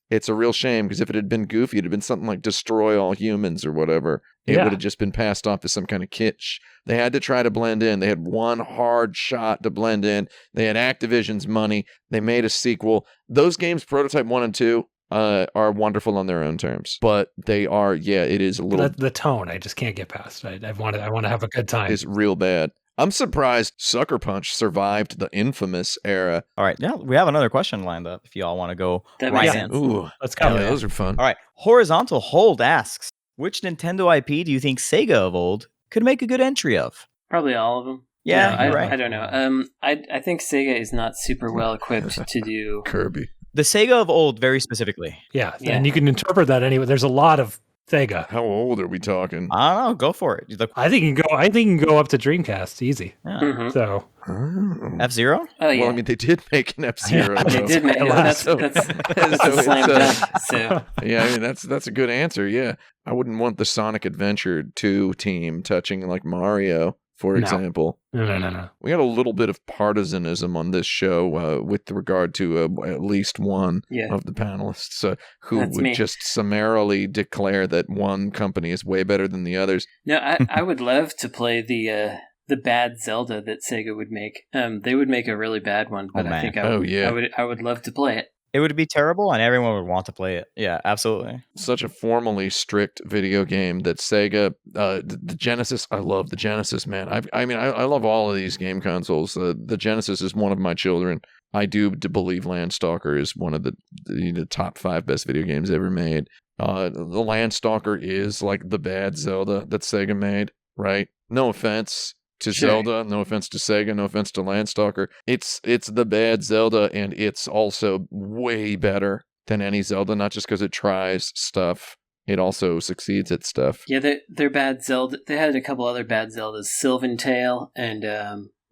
It's a real shame, because if it had been goofy, it'd have been something like Destroy All Humans or whatever. It would have just been passed off as some kind of kitsch. They had to try to blend in. They had one hard shot to blend in. They had Activision's money. They made a sequel. Those games, Prototype 1 and 2, are wonderful on their own terms, but they are, it is a little. The tone, I just can't get past. I want to have a good time. Is real bad. I'm surprised Sucker Punch survived the infamous era. All right. Yeah, we have another question lined up if y'all want to go That right makes in. sense. Ooh, Let's go. yeah, those are fun. All right. Horizontal Hold asks, which Nintendo IP do you think Sega of old could make a good entry of? Probably all of them. Yeah, you're right. I don't know. I think Sega is not super well equipped to do. Kirby. The Sega of old, very specifically. Yeah, Yeah. and you can interpret that anyway. There's a lot of Sega. How old are we talking? I don't know. Go for it. I think you can go up to Dreamcast easy. Yeah. Mhm. So Oh. F-Zero? Oh yeah, Well, I mean, they did make an F-Zero. Yeah, they though. did make that's So- that's so a slam it's, dunk. So Yeah, I mean, that's a good answer. Yeah, I wouldn't want the Sonic Adventure 2 team touching like Mario, for No. example. no. We got a little bit of partisanism on this show with regard to at least one Yeah. of the panelists who That's would me. just summarily declare that one company is way better than the others. no, I would love to play the bad Zelda that Sega would make. They would make a really bad one, but man. I think Oh, yeah. I would love to play it. It would be terrible, and everyone would want to play it. Yeah, absolutely. Such a formally strict video game that Sega, the Genesis, I love the Genesis, man. I love all of these game consoles. The Genesis is one of my children. I do believe Landstalker is one of the top 5 best video games ever made. The Landstalker is like the bad Zelda that Sega made, right? No offense to Sure. Zelda, no offense to Sega, no offense to Landstalker. It's the bad Zelda, and it's also way better than any Zelda, not just because it tries stuff. It also succeeds at stuff. Yeah, their bad Zelda. They had a couple other bad Zeldas, Sylvan Tale, and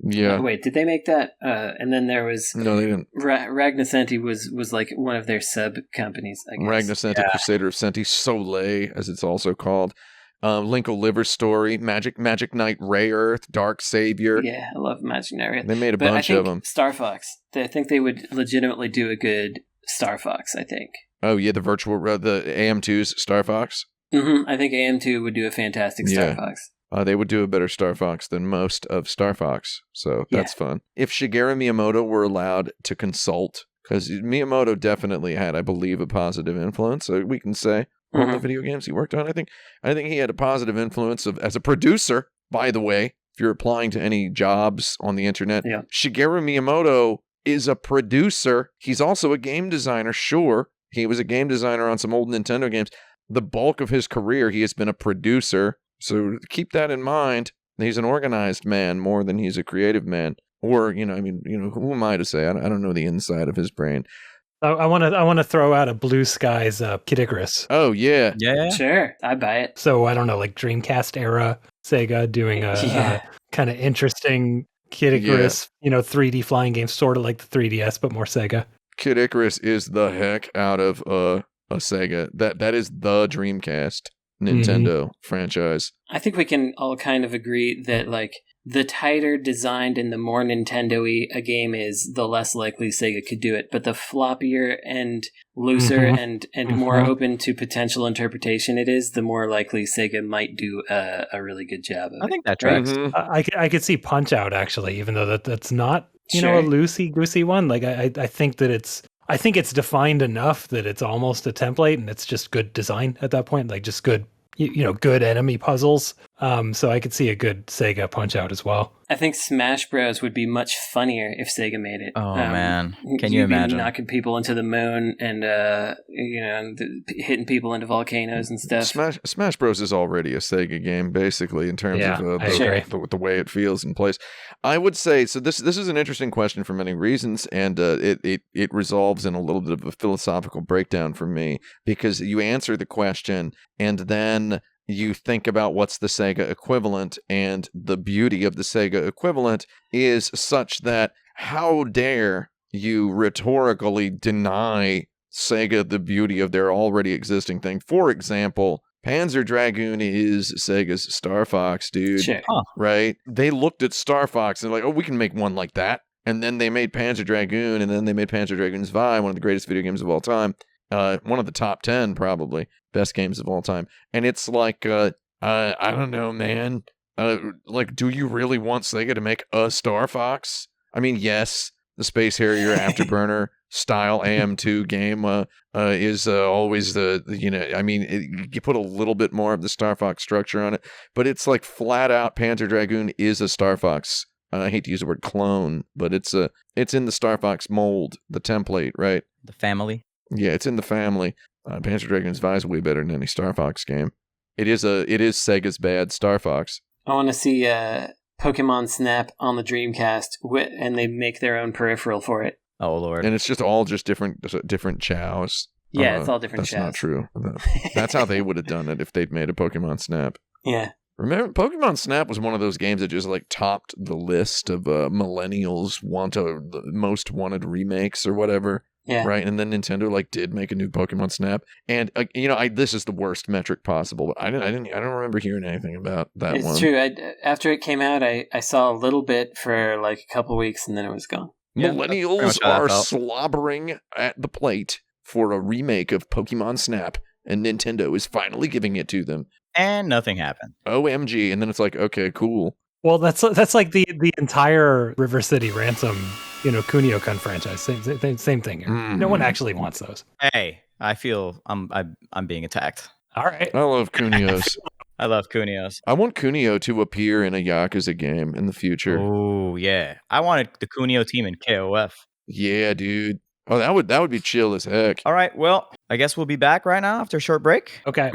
Yeah. oh, wait, did they make that? And then there was No, they didn't. Ragnarsenti was like one of their sub companies. I guess. Ragnarsenti, Crusader of Senti, Soleil, as it's also called. Link Oliver's Story, Magic Knight, Ray Earth, Dark Savior. Yeah, I love Imaginary. They made a But bunch I think of them. Star Fox. I think they would legitimately do a good Star Fox. I think. Oh yeah, the AM2's Star Fox. I think AM2 would do a fantastic Star Yeah. Fox. They would do a better Star Fox than most of Star Fox, so Yeah. that's fun. If Shigeru Miyamoto were allowed to consult, because Miyamoto definitely had, I believe, a positive influence, so we can say, on the video games he worked on. I think he had a positive influence as a producer, by the way. If you're applying to any jobs on the internet, Yeah. Shigeru Miyamoto is a producer. He's also a game designer, sure. He was a game designer on some old Nintendo games. The bulk of his career, he has been a producer. So keep that in mind. He's an organized man more than he's a creative man. Or, who am I to say? I don't know the inside of his brain. I want to throw out a Blue Skies Kid Icarus. Oh, yeah. Yeah. Sure, I buy it. So I don't know, like Dreamcast era Sega doing a kind of interesting Kid Icarus, 3D flying game, sort of like the 3DS, but more Sega. Kid Icarus is the heck out of a Sega. That is the Dreamcast Nintendo franchise. I think we can all kind of agree that, like, the tighter designed and the more Nintendo-y a game is, the less likely Sega could do it. But the floppier and looser and more open to potential interpretation it is, the more likely Sega might do a really good job of it. I think that tracks. I could see Punch-Out, actually, even though that's not, Sure. a loosey-goosey one. Like, I think that it's defined enough that it's almost a template, and it's just good design at that point, like just good, good enemy puzzles. So I could see a good Sega Punch-Out as well. I think Smash Bros. Would be much funnier if Sega made it. Oh, man. Can you'd you imagine? Be knocking people into the moon and, hitting people into volcanoes and stuff. Smash Bros. Is already a Sega game, basically, in terms of the way it feels and plays. I would say, so this is an interesting question for many reasons, and it resolves in a little bit of a philosophical breakdown for me, because you answer the question, and then you think about what's the Sega equivalent, and the beauty of the Sega equivalent is such that how dare you rhetorically deny Sega the beauty of their already existing thing. For example, Panzer Dragoon is Sega's Star Fox, dude. Sure. Right? They looked at Star Fox and like, oh, we can make one like that. And then they made Panzer Dragoon, and then they made Panzer Dragoon's Vi, one of the greatest video games of all time. One of the top 10, probably, best games of all time. And it's like, I don't know, man. Do you really want Sega to make a Star Fox? I mean, yes, the Space Harrier Afterburner style AM2 game is always you put a little bit more of the Star Fox structure on it, but it's like flat out Panzer Dragoon is a Star Fox. I hate to use the word clone, but it's in the Star Fox mold, the template, right? The family. Yeah, it's in the family. Panzer Dragoon's Vi is way better than any Star Fox game. It is Sega's bad Star Fox. I want to see Pokemon Snap on the Dreamcast, and they make their own peripheral for it. Oh, Lord. And it's just different chows. Yeah, it's all different that's chows. That's not true. That's how they would have done it if they'd made a Pokemon Snap. Yeah. Remember, Pokemon Snap was one of those games that just like topped the list of millennials the most wanted remakes or whatever. Yeah. Right. And then Nintendo did make a new Pokemon Snap, and this is the worst metric possible, but I don't remember hearing anything about that one. It's true. After it came out, I saw a little bit for like a couple weeks, and then it was gone. Yeah, millennials are slobbering at the plate for a remake of Pokemon Snap, and Nintendo is finally giving it to them. And nothing happened. OMG. And then it's like, okay, cool. Well, that's like the entire River City Ransom, Kunio-kun franchise. Same thing here. No one actually wants those. Hey, I feel I'm being attacked. All right. I love Kunios. I love Kunios. I want Kunio to appear in a Yakuza game in the future. Oh, yeah. I wanted the Kunio team in KOF. Yeah, dude. Oh, that would be chill as heck. All right, well, I guess we'll be back right now after a short break. Okay.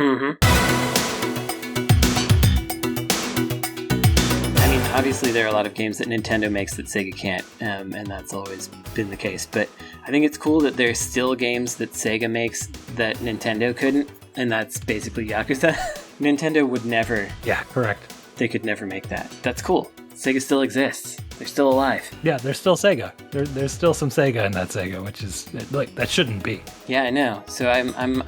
Obviously, there are a lot of games that Nintendo makes that Sega can't, and that's always been the case. But I think it's cool that there's still games that Sega makes that Nintendo couldn't, and that's basically Yakuza. Nintendo would never. Yeah, correct. They could never make that. That's cool. Sega still exists. They're still alive. Yeah, there's still Sega. There's still some Sega in that Sega, which is that shouldn't be. Yeah, I know. So I'm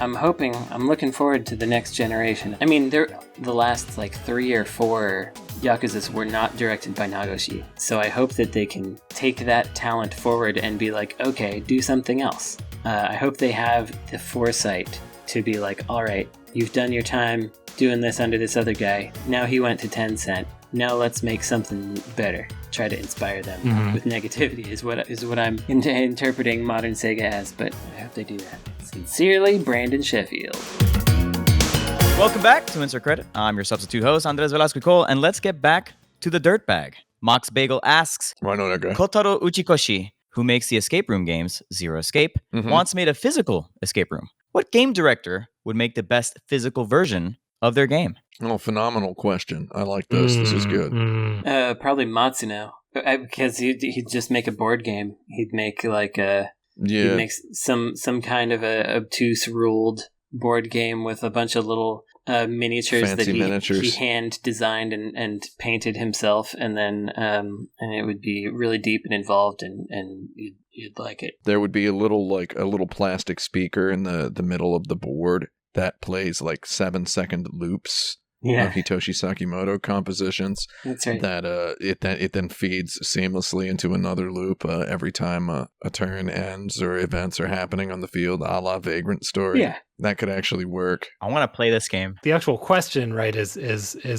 looking forward to the next generation. I mean, the last 3 or 4 Yakuzas were not directed by Nagoshi. So I hope that they can take that talent forward and be like, okay, do something else. I hope they have the foresight to be like, all right, you've done your time doing this under this other guy. Now he went to Tencent. Now let's make something better. Try to inspire them with negativity is what I'm interpreting modern Sega as, but I hope they do that. Sincerely, Brandon Sheffield. Welcome back to Insert Credit. I'm your substitute host, Andrés Velasco Coll, and let's get back to the Dirtbag. Mox Bagel asks, I know that guy. Kotaro Uchikoshi, who makes the escape room games Zero Escape, Mhm. once made a physical escape room. What game director would make the best physical version of their game? Oh, phenomenal question. I like this. This is good. Probably Matsuno, because he'd just make a board game. He'd make like he'd Yeah. make some kind of a obtuse ruled board game with a bunch of little miniatures Fancy that he miniatures. hand designed and painted himself, and then and it would be really deep and involved, and you'd like it. There would be a little plastic speaker in the middle of the board that plays like 7-second loops Yeah, of Hitoshi Sakimoto compositions. that's right. That it then feeds seamlessly into another loop every time a turn ends or events are happening on the field, a la Vagrant Story. Yeah. That could actually work. I want to play this game. The actual question, right, is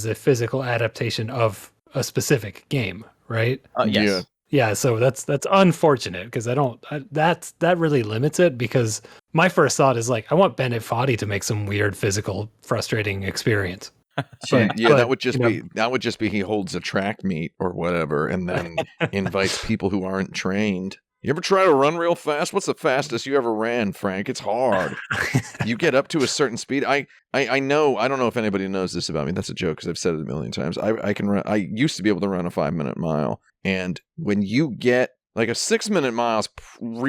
a physical adaptation of a specific game, right? Yes. Yeah. Yeah, so that's unfortunate because that really limits it, because my first thought is like, I want Bennett Foddy to make some weird physical frustrating experience. Yeah, But, that would just you know, be he holds a track meet or whatever and then invites people who aren't trained. You ever try to run real fast? What's the fastest you ever ran, Frank? It's hard. You get up to a certain speed. I know. I don't know if anybody knows this about me. That's a joke because I've said it a million times. I can run. I used to be able to run a 5-minute mile, and when you get like a 6-minute mile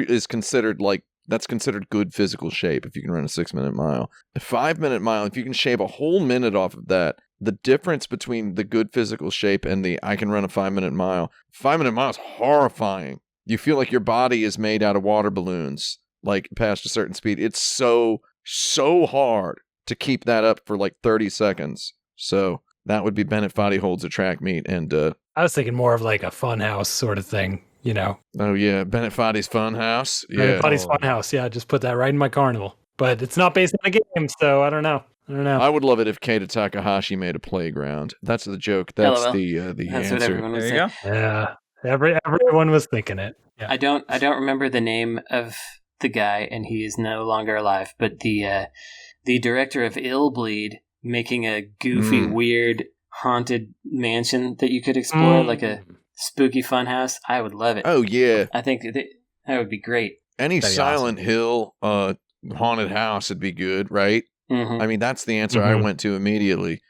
is considered like that's considered good physical shape if you can run a 6-minute mile. A 5-minute mile, if you can shave a whole minute off of that, the difference between the good physical shape and the I can run a 5-minute mile. 5-minute mile is horrifying. You feel like your body is made out of water balloons, like past a certain speed. It's so hard to keep that up for like 30 seconds. So that would be Bennett Foddy holds a track meet. And I was thinking more of like a Funhouse sort of thing, you know. oh yeah, Bennett Foddy's Funhouse. Bennett Yeah, Foddy's Funhouse, yeah, just put that right in my carnival. But it's not based on a game, so I don't know. I would love it if Keita Takahashi made a playground. That's the joke. That's LOL. the That's answer. what everyone was There you saying. go. Yeah, everyone was thinking it. Yeah. I don't remember the name of the guy, and he is no longer alive. But the director of Illbleed making a goofy, weird, haunted mansion that you could explore, like a spooky funhouse. I would love it. Oh yeah, I think that would be great. any That'd be Silent Hill haunted house would be good, right? Hmm I mean, that's the answer I went to immediately.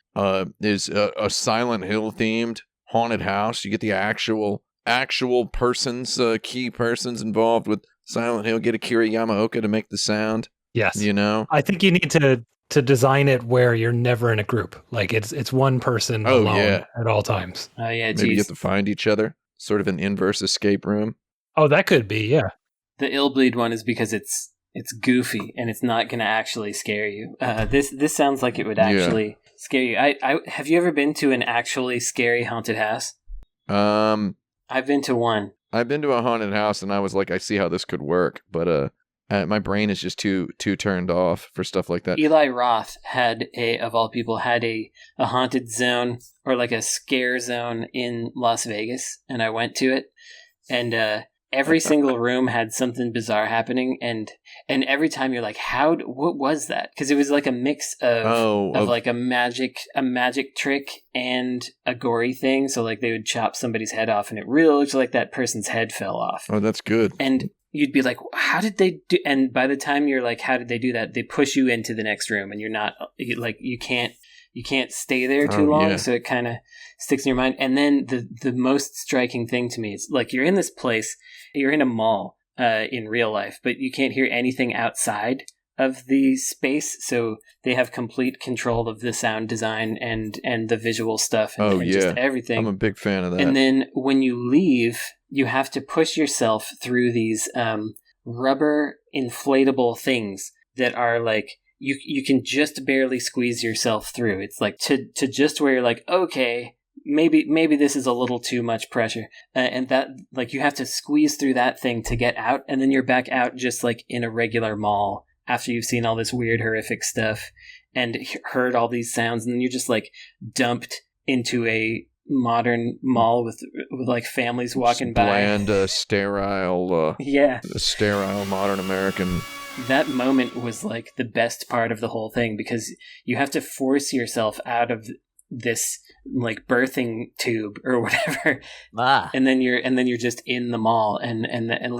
Is a Silent Hill themed haunted house. You get the actual persons, key persons involved with Silent Hill. Get Akira Yamaoka to make the sound. Yes. You know. I think you need to design it where you're never in a group. Like it's one person Oh, alone yeah. at all times. Oh yeah, Maybe you geez. have to find each other. Sort of an inverse escape room. Oh, that could be, yeah. The Illbleed one is because it's goofy and it's not going to actually scare you. This sounds like it would actually scare you. I have you ever been to an actually scary haunted house? I've been to one. I've been to a haunted house and I was like, I see how this could work, but my brain is just too turned off for stuff like that. Eli Roth of all people, had a haunted zone or like a scare zone in Las Vegas, and I went to it, and every single room had something bizarre happening, and every time you're like, what was that? Because it was like a mix of like a magic trick and a gory thing. So like they would chop somebody's head off, and it really looked like that person's head fell off. Oh, that's good. And you'd be like, how did they do? And by the time you're like, how did they do that? They push you into the next room, and you're not like you can't stay there too long. Yeah. So it kind of sticks in your mind. And then the most striking thing to me is like you're in this place, you're in a mall in real life, but you can't hear anything outside of the space. So they have complete control of the sound design and the visual stuff and just everything. I'm a big fan of that. And then when you leave, you have to push yourself through these rubber inflatable things that are like you can just barely squeeze yourself through. It's like to just where you're like, okay, maybe this is a little too much pressure, and that like you have to squeeze through that thing to get out, and then you're back out just like in a regular mall after you've seen all this weird horrific stuff and heard all these sounds, and then you're just like dumped into a modern mall with like families walking by. Bland, sterile modern American. That moment was like the best part of the whole thing, because you have to force yourself out of this like birthing tube or whatever, Ah. and then you're just in the mall, and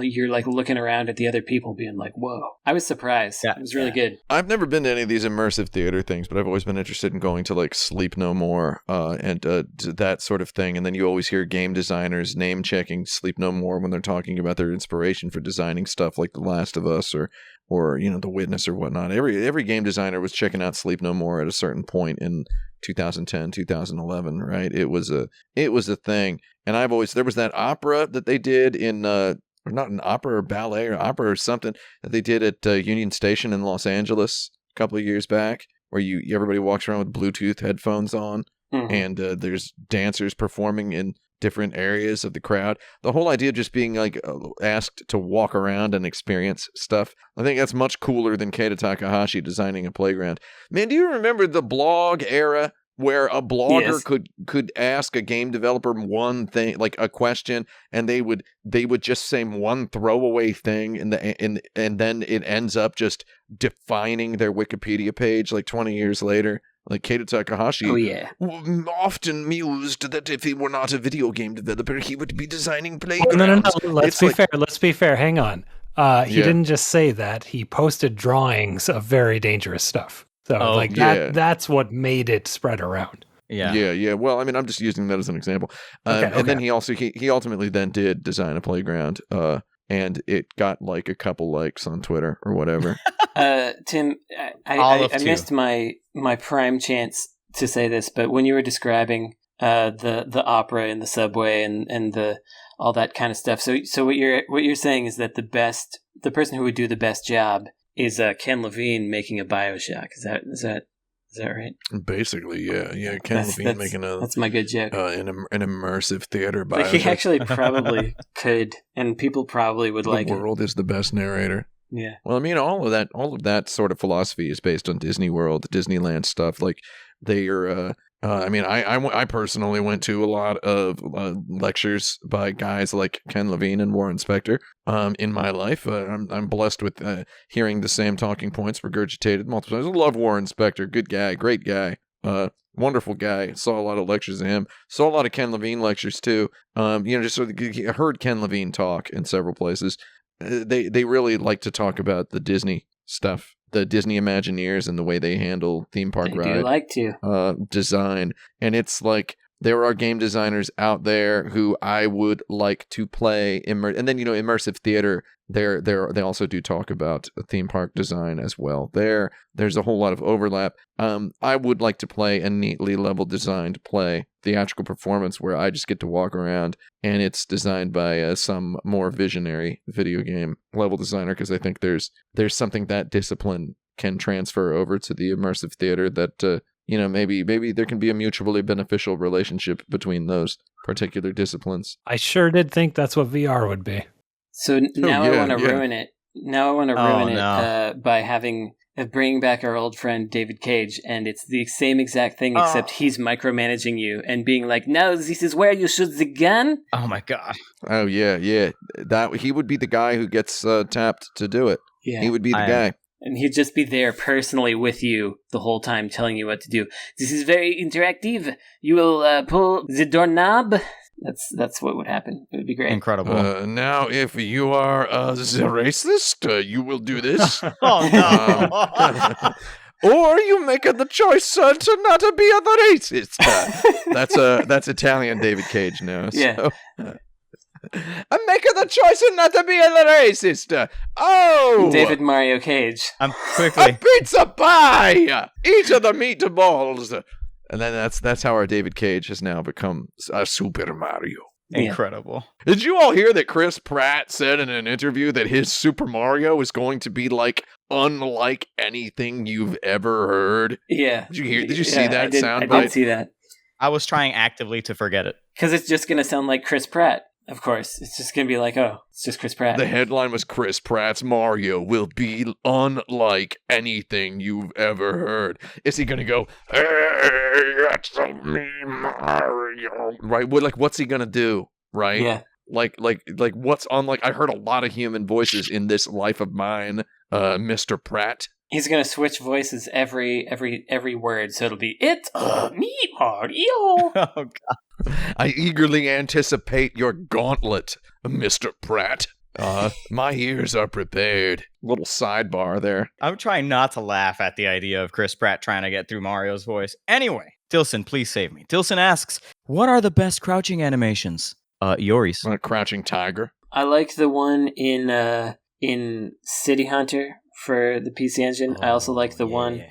you're like looking around at the other people, being like, "Whoa!" I was surprised. Yeah, It was really good. I've never been to any of these immersive theater things, but I've always been interested in going to like Sleep No More and that sort of thing. And then you always hear game designers name checking Sleep No More when they're talking about their inspiration for designing stuff like The Last of Us or The Witness or whatnot. Every game designer was checking out Sleep No More at a certain point in 2010, 2011, right? It was a thing. And there was that opera that they did in or not an opera or ballet or opera or something that they did at Union Station in Los Angeles a couple of years back, where everybody walks around with Bluetooth headphones on, and there's dancers performing in different areas of the crowd. The whole idea of just being like asked to walk around and experience stuff, I think that's much cooler than Keita Takahashi designing a playground. Man, do you remember the blog era where a blogger could ask a game developer one thing, like a question, and they would just say one throwaway thing, and then it ends up just defining their Wikipedia page like 20 years later? Like Keita Takahashi often mused that if he were not a video game developer, he would be designing playgrounds. No. Let's be fair. Hang on. He didn't just say that. He posted drawings of very dangerous stuff. So that's what made it spread around. Yeah. Well, I mean, I'm just using that as an example. And then he ultimately then did design a playground. And it got like a couple likes on Twitter or whatever. Tim, I missed my prime chance to say this, but when you were describing the opera and the subway and the all that kind of stuff, so what you're saying is that the person who would do the best job is Ken Levine making a BioShock. Is that right? Basically, yeah. Ken Levine making that's my good joke. An immersive theater BioShock. But he actually probably could, and people probably would like it. The world is the best narrator. Yeah. Well, I mean, all of that sort of philosophy is based on Disney World, Disneyland stuff. Like they are. I personally went to a lot of lectures by guys like Ken Levine and Warren Spector in my life. I'm blessed with hearing the same talking points regurgitated multiple times. I love Warren Spector. Good guy. Great guy. Wonderful guy. Saw a lot of lectures of him. Saw a lot of Ken Levine lectures too. Just sort of heard Ken Levine talk in several places. They really like to talk about the Disney stuff, the Disney Imagineers and the way they handle theme park ride design. And it's like there are game designers out there who I would like to play and then immersive theater. They also do talk about theme park design as well. There's a whole lot of overlap. I would like to play a neatly level designed theatrical performance where I just get to walk around and it's designed by some more visionary video game level designer, because I think there's something that discipline can transfer over to the immersive theater that maybe there can be a mutually beneficial relationship between those particular disciplines. I sure did think that's what VR would be. So now I want to ruin it. Now I want to ruin it by bringing back our old friend David Cage, and it's the same exact thing, except he's micromanaging you and being like, "No, this is where you shoot the gun." Oh my god. Oh yeah. That he would be the guy who gets tapped to do it. Yeah, he would be the guy. And he'd just be there personally with you the whole time, telling you what to do. This is very interactive. You will pull the doorknob. That's what would happen. It would be great. Incredible. Now, if you are the racist, you will do this. Oh no! Or you make the choice to not be the racist. That's Italian David Cage now. Yeah. So. I'm making the choice not to be a racist. Oh, David Mario Cage. I'm quickly a pizza pie. Eat of the meatballs. And then that's how our David Cage has now become a Super Mario. Incredible. Did you all hear that Chris Pratt said in an interview that his Super Mario is going to be like unlike anything you've ever heard? Yeah. Did you hear? Did you see that soundbite? I did see that. I was trying actively to forget it. Because it's just going to sound like Chris Pratt. Of course. It's just going to be like, oh, it's just Chris Pratt. The headline was Chris Pratt's Mario will be unlike anything you've ever heard. Is he going to go, hey, it's me, Mario? Right? What's he going to do? Right? Yeah. Like what's unlike? I heard a lot of human voices in this life of mine, Mr. Pratt. He's gonna switch voices every word, so it'll be it's me, Mario. Oh god. I eagerly anticipate your gauntlet, Mr. Pratt. My ears are prepared. Little sidebar there. I'm trying not to laugh at the idea of Chris Pratt trying to get through Mario's voice. Anyway, Dilson, please save me. Dilson asks, what are the best crouching animations? Yori's. A crouching tiger. I like the one in City Hunter for the PC Engine. I also like the one.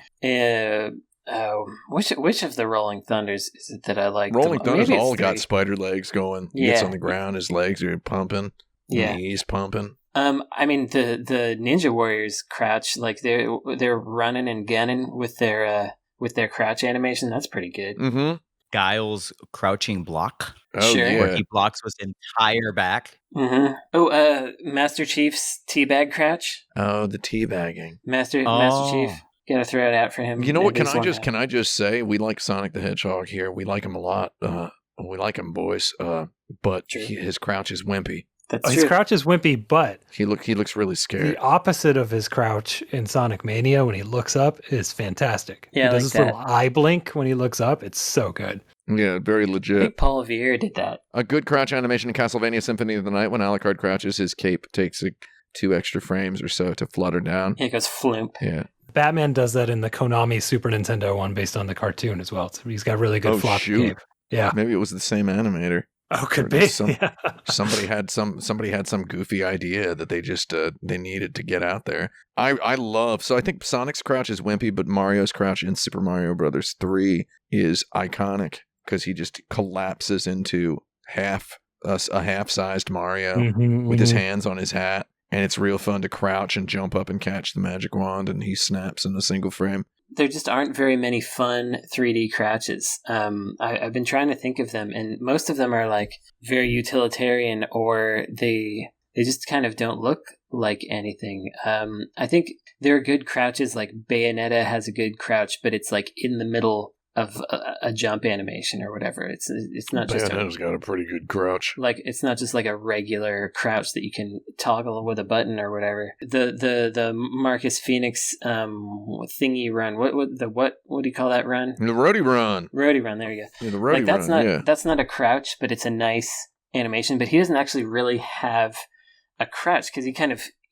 Which of the Rolling Thunders is it that I like? Rolling Thunders Maybe all it's got 3. spider legs going. He Yeah. gets on the ground, his legs are pumping. Yeah. Knees pumping. I mean the Ninja Warriors crouch, like they're running and gunning with their crouch animation. That's pretty good. Mm-hmm. Guile's crouching block, Oh, Sure. yeah. where he blocks with his entire back. Mm-hmm. Oh, Master Chief's teabag crouch. Oh, the teabagging. Master Oh. Chief. Gotta throw it out for him. You know what? At least one time. Can I just say we like Sonic the Hedgehog here. We like him a lot. We like him, boys. But True. his crouch is wimpy. That's His true. crouch is wimpy, but He looks really scared. the opposite of his crouch in Sonic Mania when he looks up is fantastic. Yeah, he I does like this little eye blink when he looks up. It's so good. Yeah, very I legit. think Paul Revere did that. A good crouch animation in Castlevania Symphony of the Night. When Alucard crouches, his cape takes 2 extra frames or so to flutter down. It goes floomp. Yeah. Batman does that in the Konami Super Nintendo one based on the cartoon as well. So he's got really good Oh, flop shoot. cape. Yeah. Maybe it was the same animator. Oh, could Or be. just some- Yeah. Somebody had some goofy idea that they just they needed to get out there. I love, so I think Sonic's crouch is wimpy, but Mario's crouch in Super Mario Brothers 3 is iconic because he just collapses into a half-sized Mario Mhm, with his mhm. hands on his hat, and it's real fun to crouch and jump up and catch the magic wand, and he snaps in a single frame. There just aren't very many fun 3D crouches. I've been trying to think of them, and most of them are like very utilitarian, or they just kind of don't look like anything. I think there are good crouches, like Bayonetta has a good crouch, but it's like in the middle of a jump animation or whatever. It's not just Bayonetta's got a pretty good crouch. like it's not just like a regular crouch that you can toggle with a button or whatever. The Marcus Phoenix thingy run. What do you call that run? The Roadie Run. Roadie run. There you go. Yeah, the Roadie Like that's Run, not yeah. that's not a crouch, but it's a nice animation. But he doesn't actually really have a crouch because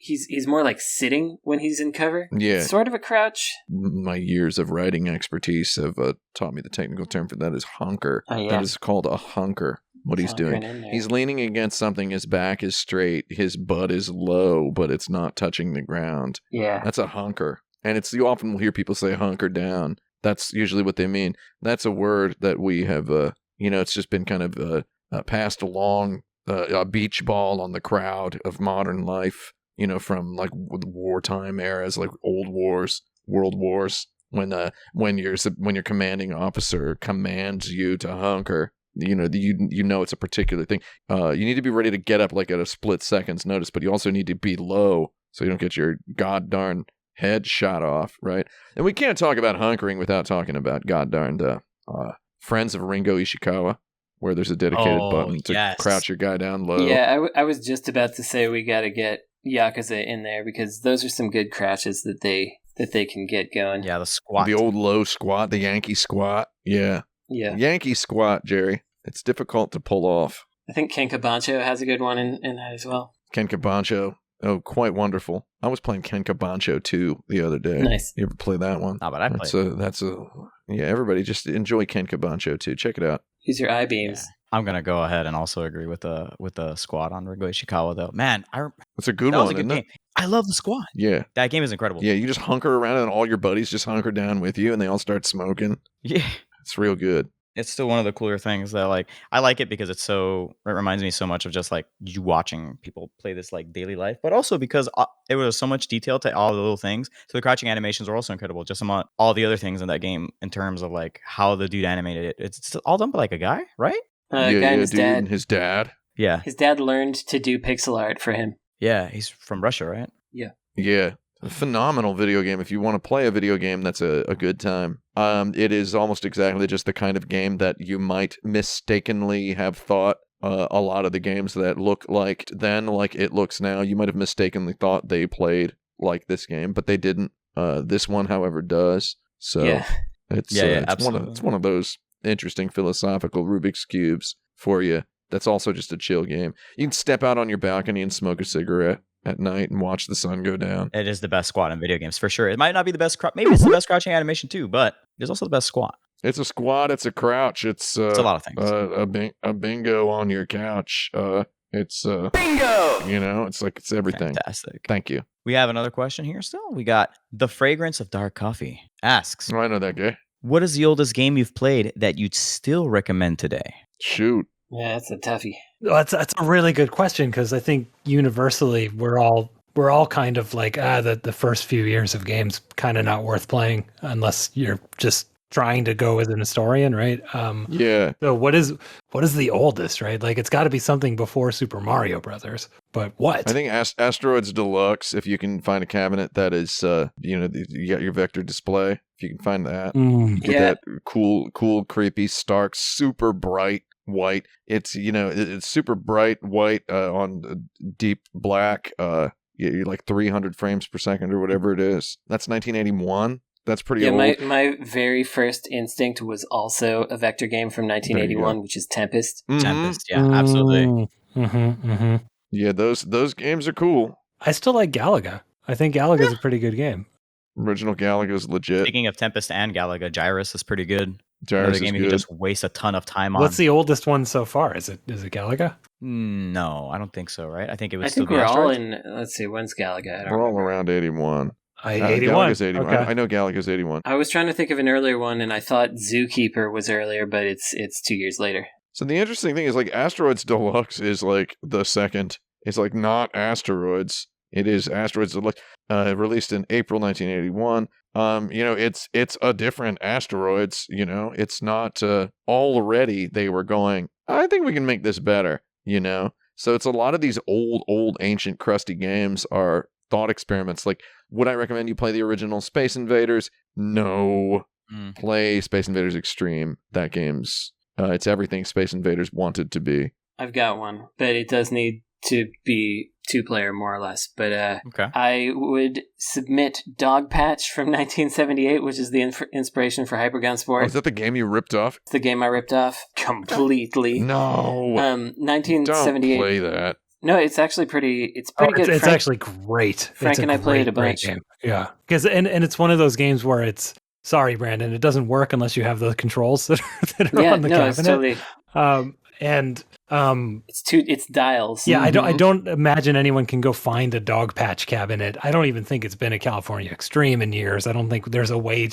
he's more like sitting when he's in cover. Yeah. Sort of a crouch. My years of writing expertise have taught me the technical term for that is hunker. Oh, yeah. That is called a hunker. What he's doing. Hunkering in there. He's leaning against something. His back is straight. His butt is low, but it's not touching the ground. Yeah. That's a hunker. And you often will hear people say hunker down. That's usually what they mean. That's a word that we have, it's just been kind of passed along a beach ball on the crowd of modern life. From like wartime eras, like old wars, world wars, when your commanding officer commands you to hunker, it's a particular thing. You need to be ready to get up like at a split second's notice, but you also need to be low so you don't get your god darn head shot off, right? And we can't talk about hunkering without talking about god darned Friends of Ringo Ishikawa, where there's a dedicated button to crouch your guy down low. Yeah, I was just about to say we got to get Yakuza in there because those are some good crouches that they can get going. Yeah, the squat. The old low squat, the Yankee squat. Yeah. Yeah. Yankee squat, Jerry. It's difficult to pull off. I think Ken Kabancho has a good one in that as well. Ken Kabancho. Oh, quite wonderful. I was playing Ken Kabancho 2 the other day. Nice. You ever play that one? No, but I played. Yeah, everybody just enjoy Ken Kabancho 2. Check it out. Use your I-beams. I'm gonna go ahead and also agree with the squad on Ringo Ishikawa though. Man, It's a good that one, was a good isn't game. it? I love the squad. Yeah. That game is incredible. Yeah, you just hunker around and all your buddies just hunker down with you and they all start smoking. Yeah. It's real good. It's still one of the cooler things that I like it because it reminds me so much of just like you watching people play this like daily life, but also because there was so much detail to all the little things. So the crouching animations were also incredible. Just among all the other things in that game in terms of like how the dude animated it. It's all done by like a guy, right? Guy and his dude, dad. and his dad. Yeah. His dad learned to do pixel art for him. Yeah. He's from Russia, right? Yeah. A phenomenal video game. If you want to play a video game, that's a good time. It is almost exactly just the kind of game that you might mistakenly have thought a lot of the games that look like then, like it looks now. You might have mistakenly thought they played like this game, but they didn't. This one, however, does. So it's it's one of those interesting philosophical Rubik's Cubes for you. That's also just a chill game. You can step out on your balcony and smoke a cigarette at night and watch the sun go down. It is the best squat in video games for sure. It might not be the best. Maybe it's the best crouching animation too, but it's also the best squat. It's a squat. It's a crouch. It's a lot of things. A bingo on your couch. It's bingo. You know, it's everything. Fantastic. Thank you. We have another question here. Still, we got the fragrance of dark coffee. Asks. Oh, I know that guy. What is the oldest game you've played that you'd still recommend today? Shoot. Yeah, that's a toughie. That's a really good question because I think universally we're all kind of like the first few years of games kind of not worth playing unless you're just trying to go as an historian, right? Yeah. So what is the oldest, right? Like it's got to be something before Super Mario Brothers. But what? I think Asteroids Deluxe. If you can find a cabinet that is, you got your vector display. If you can find that, get that cool, creepy, stark, super bright white. It's it's super bright white on deep black. You're like 300 frames per second or whatever it is. That's 1981. That's pretty old. My very first instinct was also a vector game from 1981, which is Tempest. Mm-hmm. Tempest, yeah, absolutely. Yeah, those games are cool. I still like Galaga. I think Galaga's a pretty good game. Original Galaga's legit. Speaking of Tempest and Galaga, Gyrus is pretty good. Gyrus Another game is you good. can just waste a ton of time on. What's the oldest one so far? Is it Galaga? No, I don't think so, right? I think it would I still think be we're all Asteroids. in, let's see, when's Galaga? We're all around 81. 81. Galaga's 81. Okay. I know Galaga's 81. I was trying to think of an earlier one, and I thought Zookeeper was earlier, but it's 2 years later. So the interesting thing is like Asteroids Deluxe is like the second. It's like not Asteroids. It is Asteroids Deluxe, released in April 1981. It's a different Asteroids. It's not already they were going, I think we can make this better. So it's a lot of these old ancient crusty games are thought experiments. Like, would I recommend you play the original Space Invaders? No. Play Space Invaders Extreme. That game's it's everything Space Invaders wanted to be. I've got one, but it does need to be 2-player more or less. But okay. I would submit Dog Patch from 1978, which is the inspiration for Hypergun Sport. Oh, is that the game you ripped off? It's the game I ripped off completely. No. 1978. Don't play that. No, it's actually pretty. It's pretty good. It's actually great. Frank and I played it a bunch. Game. Yeah, because and it's one of those games where it's sorry, Brandon, it doesn't work unless you have the controls that are on the cabinet. It's totally. It's dials. Yeah, I don't imagine anyone can go find a Dog Patch cabinet. I don't even think it's been a California Extreme in years. I don't think there's a way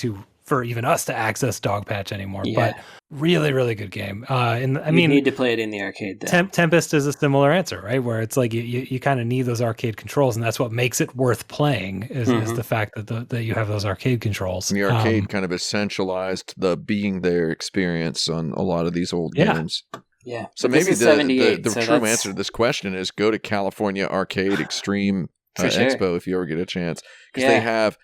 for even us to access Dog Patch anymore. Yeah. But really, really good game. You need to play it in the arcade. Tempest is a similar answer, right? Where it's like you kind of need those arcade controls, and that's what makes it worth playing is the fact that you have those arcade controls. And the arcade kind of essentialized the being there experience on a lot of these old games. Yeah. So maybe the true answer to this question is go to California Arcade Extreme Expo if you ever get a chance, because they have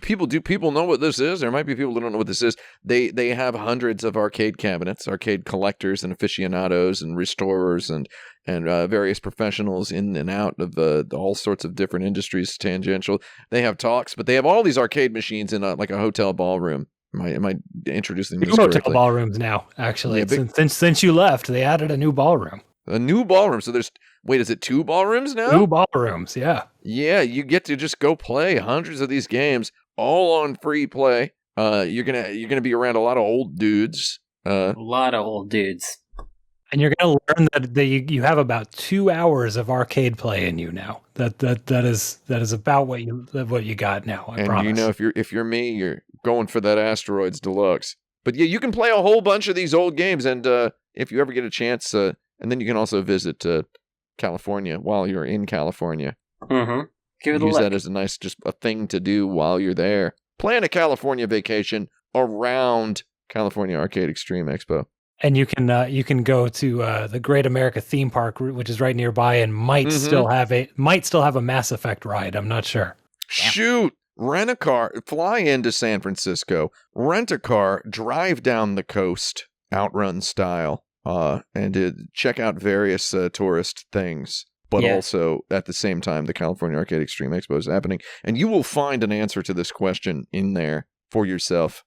people know what this is. There might be people who don't know what this is. They have hundreds of arcade cabinets, arcade collectors and aficionados and restorers and various professionals in and out of all sorts of different industries tangential. They have talks, but they have all these arcade machines in like a hotel ballroom. Am I introducing this correctly? Hotel ballrooms now, actually. Yeah, since you left, they added a new ballroom. A new ballroom. So is it 2 ballrooms now? 2 ballrooms, yeah. Yeah, you get to just go play hundreds of these games, all on free play. You're gonna be around a lot of old dudes. A lot of old dudes. And you're gonna learn that you have about 2 hours of arcade play in you now. That is about what you got now. I promise. If you're me, you're going for that Asteroids Deluxe. But yeah, you can play a whole bunch of these old games, and if you ever get a chance, and then you can also visit California while you're in California. Mm-hmm. Give it a look. Use that as a thing to do while you're there. Plan a California vacation around California Arcade Extreme Expo. And you can go to the Great America Theme Park, which is right nearby, and might still have a Mass Effect ride. I'm not sure. Shoot! Rent a car, fly into San Francisco, rent a car, drive down the coast, Outrun style, and check out various tourist things. but Yeah. also at the same time, the California Arcade Extreme Expo is happening. And you will find an answer to this question in there for yourself.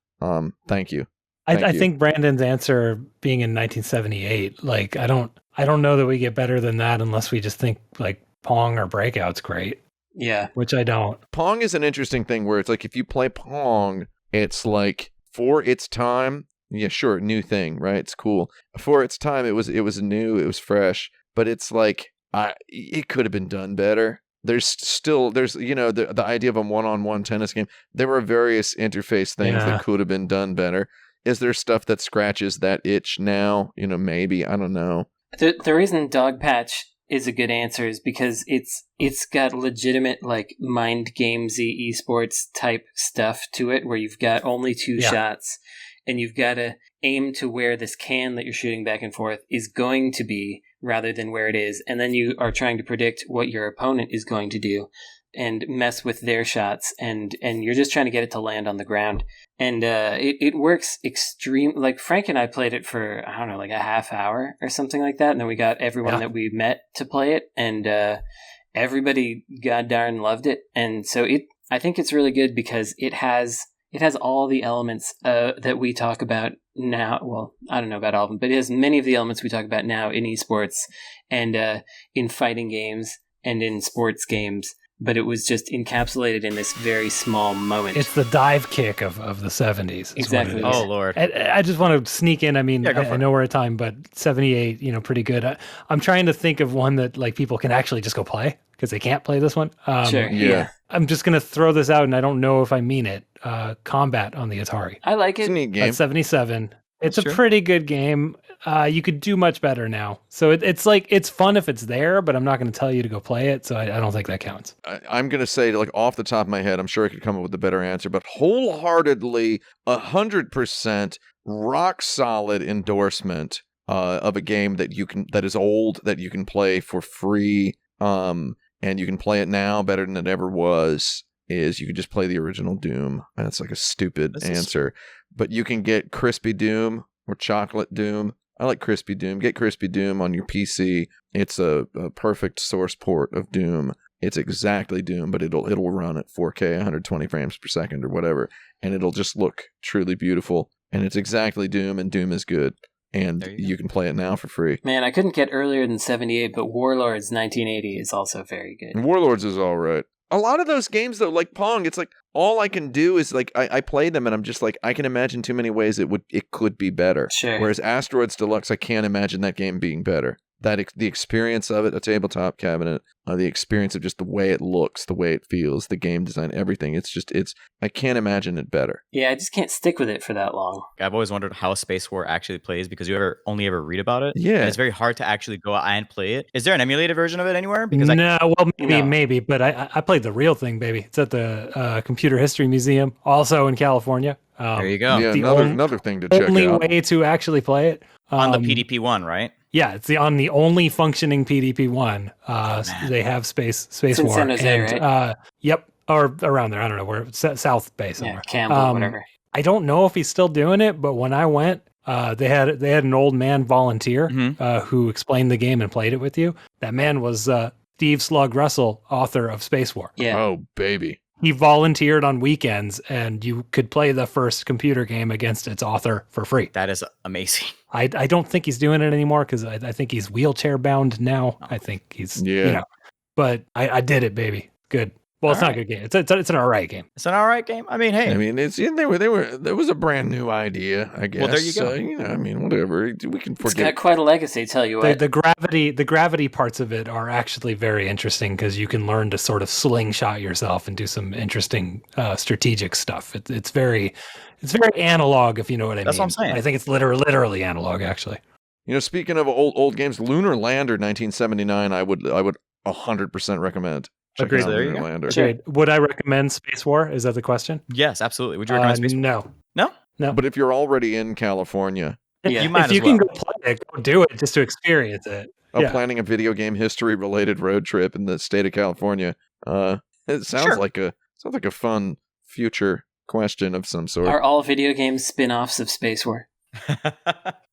Thank you. I think Brandon's answer being in 1978, like I don't know that we get better than that unless we just think like Pong or Breakout's great. Yeah. Which I don't. Pong is an interesting thing where it's like if you play Pong, it's like for its time, yeah, sure, new thing, right? It's cool. For its time, it was new, it was fresh, but it's like it could have been done better. There's the idea of a one-on-one tennis game. There were various interface things that could have been done better. Is there stuff that scratches that itch now? Maybe. I don't know. The reason Dogpatch is a good answer is because it's got legitimate like mind gamesy esports type stuff to it, where you've got only two shots, and you've got to aim to where this can that you're shooting back and forth is going to be, rather than where it is, and then you are trying to predict what your opponent is going to do and mess with their shots, and you're just trying to get it to land on the ground. And it works extreme. Like Frank and I played it for, I don't know, like a half hour or something like that, and then we got everyone that we met to play it, and everybody god darn loved it. And so I think it's really good because it has all the elements that we talk about now. Well, I don't know about all of them, but it has many of the elements we talk about now in esports and in fighting games and in sports games. But it was just encapsulated in this very small moment. It's the dive kick of the 70s. Exactly. Oh, Lord. I just want to sneak in. I mean, I know we're at time, but 78, pretty good. I'm trying to think of one that like people can actually just go play because they can't play this one. Sure. Yeah. I'm just going to throw this out, and I don't know if I mean it. Combat on the Atari. I like It's a it. neat game. That's 77. It's a pretty good game. You could do much better now. So it's like, it's fun if it's there, but I'm not going to tell you to go play it. So I don't think that counts. I'm going to say, like, off the top of my head, I'm sure I could come up with a better answer, but wholeheartedly, 100% rock solid endorsement of a game that is old, that you can play for free, and you can play it now better than it ever was, is you could just play the original Doom. That's like a stupid answer. But you can get Crispy Doom or Chocolate Doom. I like Crispy Doom. Get Crispy Doom on your PC. It's a perfect source port of Doom. It's exactly Doom, but it'll run at 4K, 120 frames per second or whatever, and it'll just look truly beautiful. And it's exactly Doom, and Doom is good. And you can play it now for free. Man, I couldn't get earlier than 78, but Warlords 1980 is also very good. And Warlords is all right. A lot of those games, though, like Pong, it's like all I can do is like I play them and I'm just like, I can imagine too many ways it could be better. Sure. Whereas Asteroids Deluxe, I can't imagine that game being better. The experience of it, a tabletop cabinet, the experience of just the way it looks, the way it feels, the game design, everything. I can't imagine it better. Yeah, I just can't stick with it for that long. I've always wondered how Space War actually plays because you only ever read about it. Yeah. And it's very hard to actually go out and play it. Is there an emulated version of it anywhere? Because Maybe, but I played the real thing, baby. It's at the Computer History Museum, also in California. There you go. Yeah, another thing to check out. Only way to actually play it. On the PDP-1, right? Yeah, it's on the only functioning PDP-1. They have Space It's in War. San Jose, right? Yep, or around there. I don't know where. South Bay somewhere. Yeah, Campbell, whatever. I don't know if he's still doing it, but when I went, they had an old man volunteer who explained the game and played it with you. That man was Steve Slug Russell, author of Space War. Yeah. Oh, baby. He volunteered on weekends, and you could play the first computer game against its author for free. That is amazing. I don't think he's doing it anymore because I think he's wheelchair bound now. I think he's, but I did it, baby. Good. Well, it's not a good game. It's an all right game. It's an all right game. I mean, hey. I mean, there was a brand new idea, I guess. Well, there you go. I mean, whatever. We can It's forget. got quite a legacy, tell you what. The gravity parts of it are actually very interesting because you can learn to sort of slingshot yourself and do some interesting strategic stuff. It's very analog, if you know what I mean. That's what I'm saying. I think it's literally analog, actually. Speaking of old games, Lunar Lander 1979, I would 100% recommend. Agreed. Check out Lunar Lander. Sure. Would I recommend Space War? Is that the question? Yes, absolutely. Would you recommend Space War? No. No? But if you're already in California, Yeah. You might If as you well. can go play it, go do it just to experience it. planning a video game history related road trip in the state of California, it sounds like a fun future question of some sort. Are all video games spin-offs of Space War?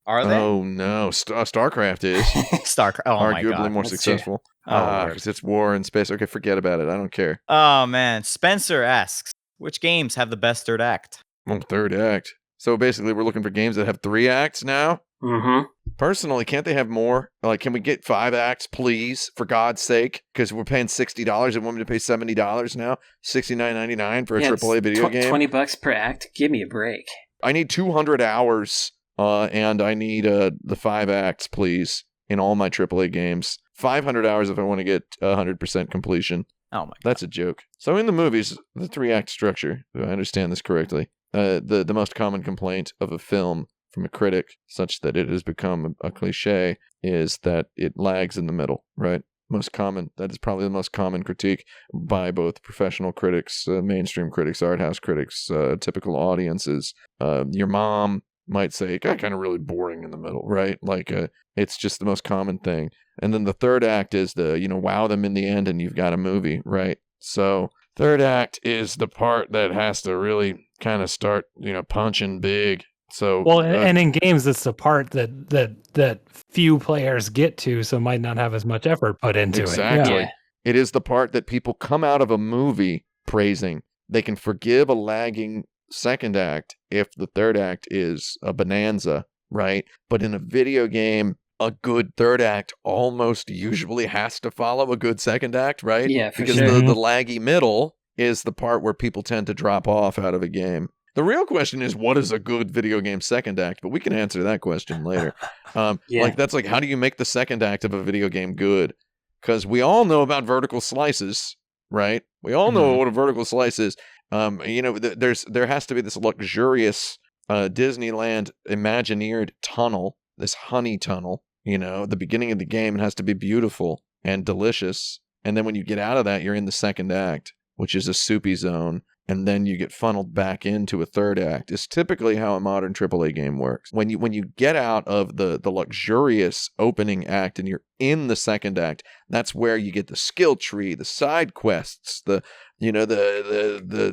Are they? Oh no, StarCraft is StarCraft. Oh my arguably god. more That's successful. Oh, Because it's war in space. Okay, forget about it. I don't care. Oh man. Spencer asks, which games have the best third act? Oh, third act. So basically, we're looking for games that have 3 acts now. Mm-hmm. Personally, can't they have more? Like, can we get 5 acts, please, for God's sake? Because we're paying $60 and want me to pay $70 now, $69.99 for a AAA video game. $20 per act. Give me a break. I need 200 hours, and I need the 5 acts, please, in all my AAA games. 500 hours if I want to get 100% completion. Oh my god. That's a joke. So in the movies, the 3-act structure, do I understand this correctly? The most common complaint of a film from a critic, such that it has become a cliche, is that it lags in the middle, right? Most common. That is probably the most common critique by both professional critics, mainstream critics, art house critics, typical audiences. Your mom might say, it got kind of really boring in the middle, right? Like, it's just the most common thing. And then the third act is wow them in the end and you've got a movie, right? So third act is the part that has to really kind of start, punching big. So Well, and in games, it's the part that few players get to, so might not have as much effort put into exactly. it. Yeah. It is the part that people come out of a movie praising. They can forgive a lagging second act if the third act is a bonanza, right? But in a video game, a good third act almost usually has to follow a good second act, right? Yeah, for because sure. the laggy middle is the part where people tend to drop off out of a game. The real question is, what is a good video game second act? But we can answer that question later. Yeah. That's like, how do you make the second act of a video game good? Because we all know about vertical slices, right? We all know what a vertical slice is. There has to be this luxurious Disneyland Imagineered tunnel, this honey tunnel. The beginning of the game, it has to be beautiful and delicious. And then when you get out of that, you're in the second act, which is a soupy zone. And then you get funneled back into a third act. It's typically how a modern AAA game works. When you get out of the luxurious opening act and you're in the second act, that's where you get the skill tree, the side quests, the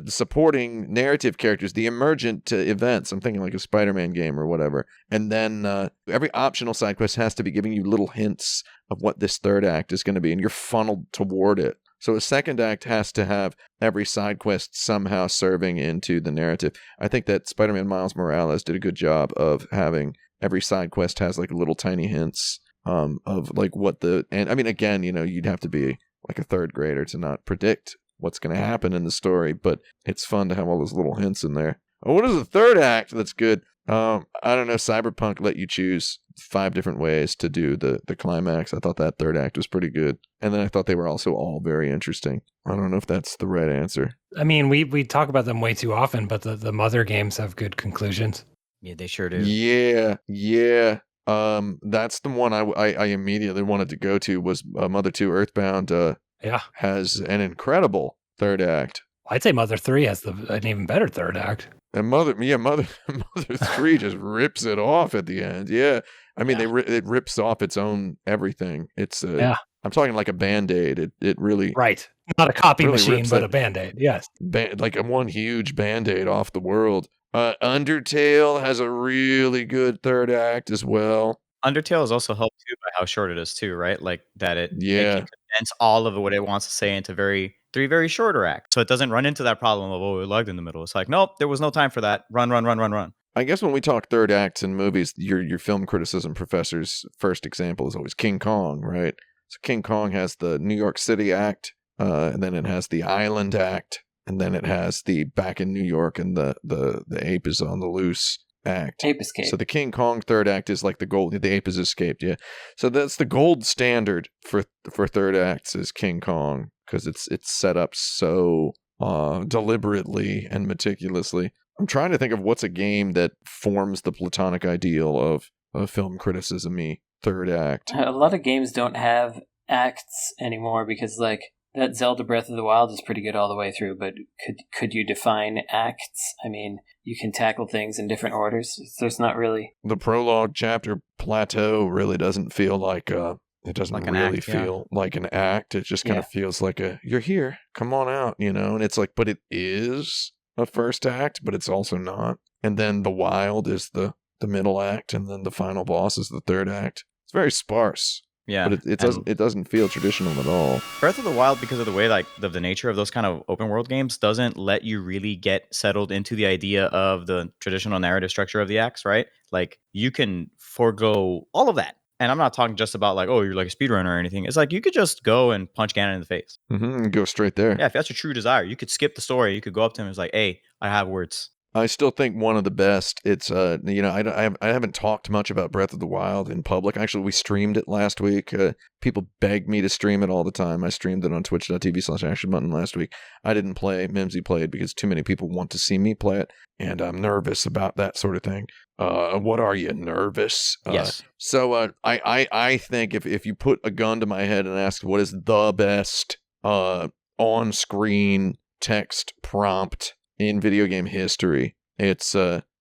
supporting narrative characters, the emergent events. I'm thinking like a Spider-Man game or whatever. And then every optional side quest has to be giving you little hints of what this third act is going to be, and you're funneled toward it. So a second act has to have every side quest somehow serving into the narrative. I think that Spider-Man Miles Morales did a good job of having every side quest has like little tiny hints of like and I mean, again, you'd have to be like a third grader to not predict what's going to happen in the story, but it's fun to have all those little hints in there. Oh, what is the third act that's good? I don't know. Cyberpunk let you choose 5 different ways to do the climax. I thought that third act was pretty good. And then I thought they were also all very interesting. I don't know if that's the right answer. I mean, we talk about them way too often, but the Mother games have good conclusions. Yeah, they sure do. Yeah. That's the one I immediately wanted to go to was Mother 2 Earthbound. Has an incredible third act. I'd say Mother 3 has an even better third act. And Mother 3 just rips it off at the end. Yeah. I mean, it rips off its own everything. It's I'm talking like a Band-Aid. It really... Right. Not a copy really machine, but a Band-Aid. Yes. Like one huge Band-Aid off the world. Undertale has a really good third act as well. Undertale is also helped too by how short it is too, right? Like that it can condense all of what it wants to say into 3 very shorter acts. So it doesn't run into that problem of, it lagged in the middle. It's like, nope, there was no time for that. Run. I guess when we talk third acts in movies, your film criticism professor's first example is always King Kong, right? So King Kong has the New York City act, and then it has the Island act, and then it has the back in New York and the ape is on the loose act. Ape escape. So the King Kong third act is like the ape is escaped, yeah. So that's the gold standard for third acts is King Kong, because it's set up so deliberately and meticulously. I'm trying to think of what's a game that forms the platonic ideal of a film criticism-y third act. A lot of games don't have acts anymore because, like, that Zelda Breath of the Wild is pretty good all the way through, but could you define acts? I mean, you can tackle things in different orders. There's not really... The prologue chapter plateau really doesn't feel like it doesn't like really act, feel like an act. It just kind of feels like you're here, come on out, and it's like, but it is a first act, but it's also not. And then the wild is the the middle act, and then the final boss is the third act. It's very sparse. Yeah, But it doesn't feel traditional at all. Breath of the Wild, because of the way the nature of those kind of open world games, doesn't let you really get settled into the idea of the traditional narrative structure of the acts, right? Like you can forego all of that. And I'm not talking just about like, oh, you're like a speedrunner or anything. It's like you could just go and punch Ganon in the face. And go straight there. Yeah, if that's your true desire, you could skip the story. You could go up to him and it's like, hey, I have words. I still think one of the best. It's I haven't talked much about Breath of the Wild in public. Actually, we streamed it last week. People beg me to stream it all the time. I streamed it on twitch.tv/actionbutton last week. I didn't play. Mimsy played because too many people want to see me play it, and I'm nervous about that sort of thing. What are you, nervous? Yes. So I think if you put a gun to my head and ask what is the best on-screen text prompt in video game history, it's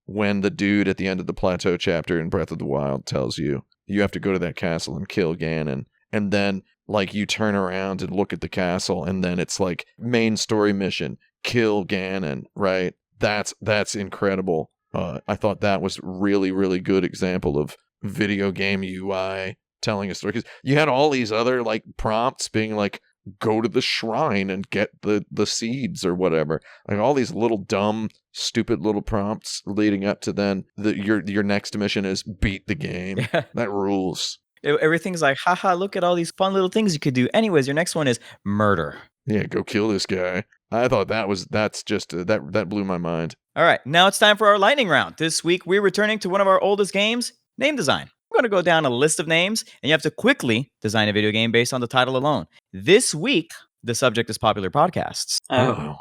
when the dude at the end of the plateau chapter in Breath of the Wild tells you have to go to that castle and kill Ganon, and then like you turn around and look at the castle, and then it's like main story mission, kill Ganon, right? That's incredible. I thought that was really, really good example of video game UI telling a story, because you had all these other like prompts being like, go to the shrine and get the seeds or whatever. Like all these little dumb, stupid little prompts leading up to then your next mission is beat the game. Yeah. That rules. Everything's like, haha, look at all these fun little things you could do. Anyways, your next one is murder. Yeah, go kill this guy. I thought that blew my mind. All right, now it's time for our lightning round. This week, we're returning to one of our oldest games, name design. We're going to go down a list of names, and you have to quickly design a video game based on the title alone. This week, the subject is popular podcasts. Oh.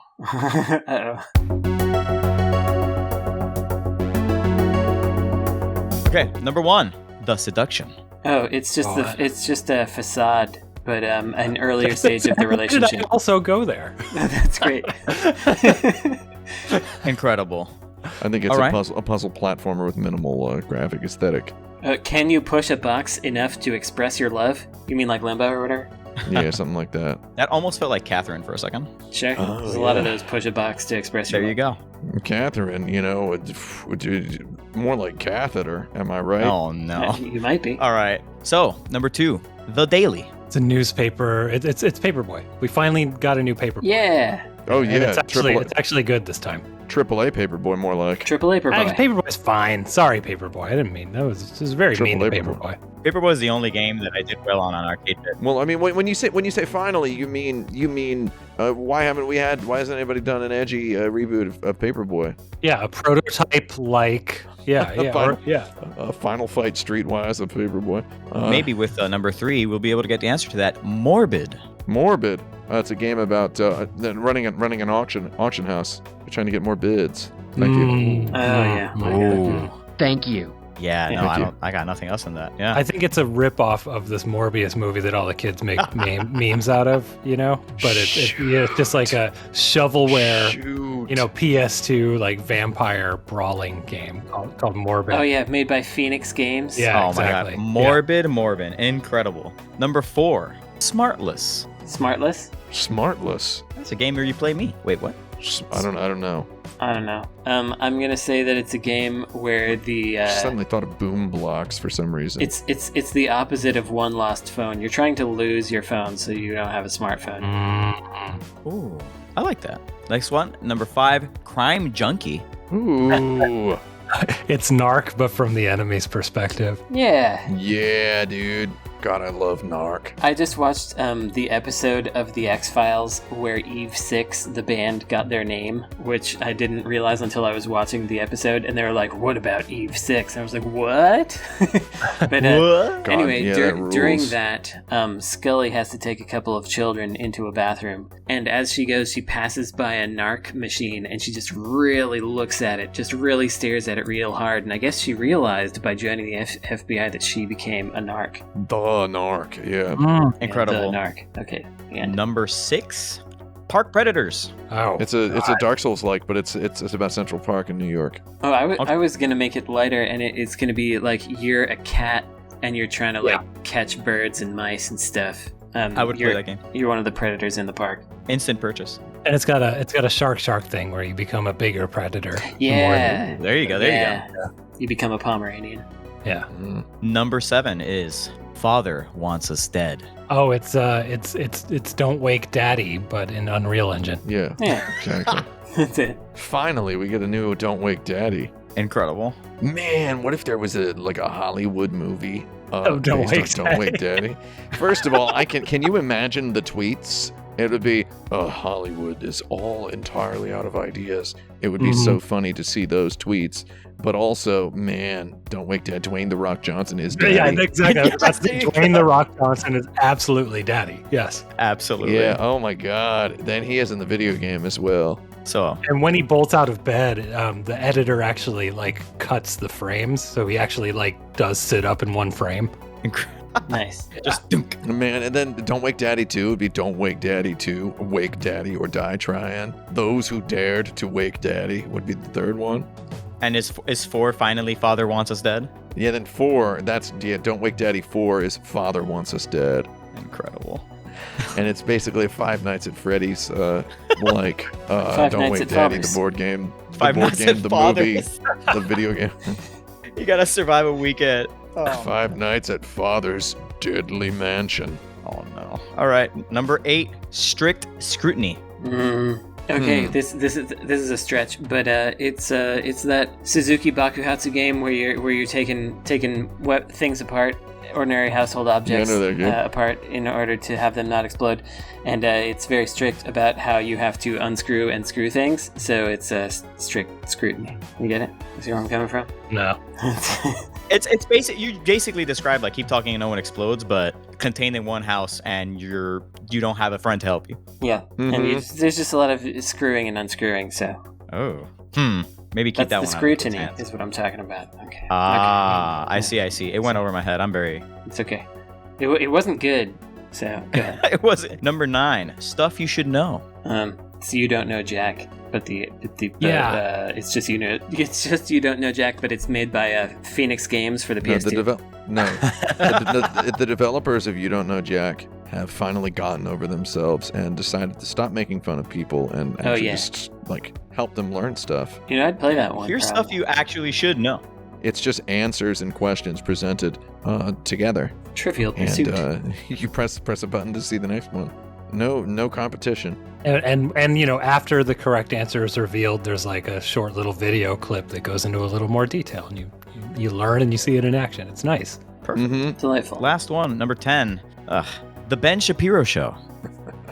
Okay, number 1, The Seduction. Oh, it's just a facade, but an earlier stage of the Did relationship. I also go there? That's great. Incredible. I think it's All right. a puzzle platformer with minimal graphic aesthetic. Can you push a box enough to express your love? You mean like Limbo or whatever? Yeah, something like that. That almost felt like Catherine for a second. Sure. Oh, There's a lot of those push a box to express your There love. you go. Catherine, more like catheter. Am I right? Oh, no. You might be. All right. So, number 2, The Daily. It's a newspaper. It's Paperboy. We finally got a new Paperboy. Yeah. Oh yeah, And it's actually good this time. AAA Paperboy, more like. AAA Actually, Paperboy. Paperboy's fine. Sorry, Paperboy. I didn't mean that was very mean to AAA Paperboy. Paperboy is the only game that I did well on arcade pit. Well, I mean, when you say finally, you mean why hasn't anybody done an edgy reboot of Paperboy? Yeah, a prototype like A Final Fight Streetwise of Paperboy. Maybe with number 3, we'll be able to get the answer to that. Morbid. Morbid. It's a game about running an auction house. You're trying to get more bids. Thank you. Oh, yeah. Thank you. Yeah, no, Thank you. I got nothing else in that. Yeah. I think it's a ripoff of this Morbius movie that all the kids make memes out of, But it's just like a shovelware, Shoot. PS2 like vampire brawling game called Morbid. Oh, yeah. Made by Phoenix Games. Yeah, oh exactly. my god. Morbid. Incredible. Number 4, Smartless. Smartless? Smartless. That's a game where you play me. Wait, what? I don't know. I don't know. I'm gonna say that it's a game where the Suddenly thought of Boom Blocks for some reason. it's the opposite of one lost phone. You're trying to lose your phone so you don't have a smartphone. Ooh, I like that. Next one, number 5, Crime Junkie. Ooh. It's Narc, but from the enemy's perspective. Yeah. Yeah, dude. God, I love Narc. I just watched the episode of The X-Files where Eve 6, the band, got their name, which I didn't realize until I was watching the episode, and they were like, what about Eve 6? And I was like, what? But What? God, anyway, yeah, that rules. during that, Scully has to take a couple of children into a bathroom, and as she goes, she passes by a narc machine, and she just really looks at it, just really stares at it real hard, and I guess she realized by joining the FBI that she became a narc. The Narc, yeah. Incredible. The narc. Okay. Yeah. Number 6, Park Predators. Oh, It's a Dark Souls like, but it's about Central Park in New York. Oh, I was gonna make it lighter, and it's gonna be like you're a cat and you're trying to catch birds and mice and stuff. I would play that game. You're one of the predators in the park. Instant purchase. And it's got a shark thing where you become a bigger predator. Yeah. There you go. There you go. You become a Pomeranian. Yeah. Number 7 is Father Wants Us Dead. Oh, it's Don't Wake Daddy, but in Unreal Engine. Yeah. Exactly. That's it. Finally, we get a new Don't Wake Daddy. Incredible. Man, what if there was a Hollywood movie Don't based on Wake Don't Wake Daddy? First of all, can you imagine the tweets? It would be, Hollywood is all entirely out of ideas. It would be so funny to see those tweets. But also, man, Don't Wake Daddy. Dwayne The Rock Johnson is daddy. Yeah, exactly. Dwayne The Rock Johnson is absolutely daddy. Yes. Absolutely. Yeah, oh my God. Then he is in the video game as well. So, And when he bolts out of bed, the editor actually cuts the frames, so he actually does sit up in one frame. Nice. just dunk. Man, and then Don't Wake Daddy 2 would be Don't Wake Daddy 2, Wake Daddy or Die Trying. Those who dared to wake Daddy would be the third one. And is 4 finally Father Wants Us Dead? Yeah, then 4, Don't Wake Daddy 4 is Father Wants Us Dead. Incredible. And it's basically Five Nights at Freddy's, Five Don't Nights Wake at Daddy, Father's. the board game. Five the board Nights game, at the Father's. movie, the video game. You gotta survive a weekend. Five Nights at Father's Deadly Mansion. Oh no. All right, number 8, Strict Scrutiny. Okay, this is a stretch, but it's that Suzuki Bakuhatsu game where you're taking things apart, ordinary household objects I know that game. apart in order to have them not explode, and it's very strict about how you have to unscrew and screw things. So it's strict scrutiny. You get it? See where I'm coming from? No. It's basic. You basically describe keep talking and no one explodes, but contained in one house, and you don't have a friend to help you. Yeah, and there's just a lot of screwing and unscrewing. So Maybe keep that's that the one. scrutiny out of is what I'm talking about. Okay. I see. It went over my head. I'm very. It's okay. It wasn't good. So go ahead. It was number 9, Stuff You Should Know. So you don't know Jack, but it's just you don't know Jack, but it's made by Phoenix Games for the PS2. The developers of You Don't Know Jack have finally gotten over themselves and decided to stop making fun of people and actually just help them learn stuff. I'd play that one. Here's stuff you actually should know. It's just answers and questions presented together. Trivial And Pursuit. you press a button to see the next one. No competition. And after the correct answer is revealed, there's a short little video clip that goes into a little more detail, and you learn and you see it in action. It's nice. Perfect. Delightful. Last one, number 10. The Ben Shapiro Show.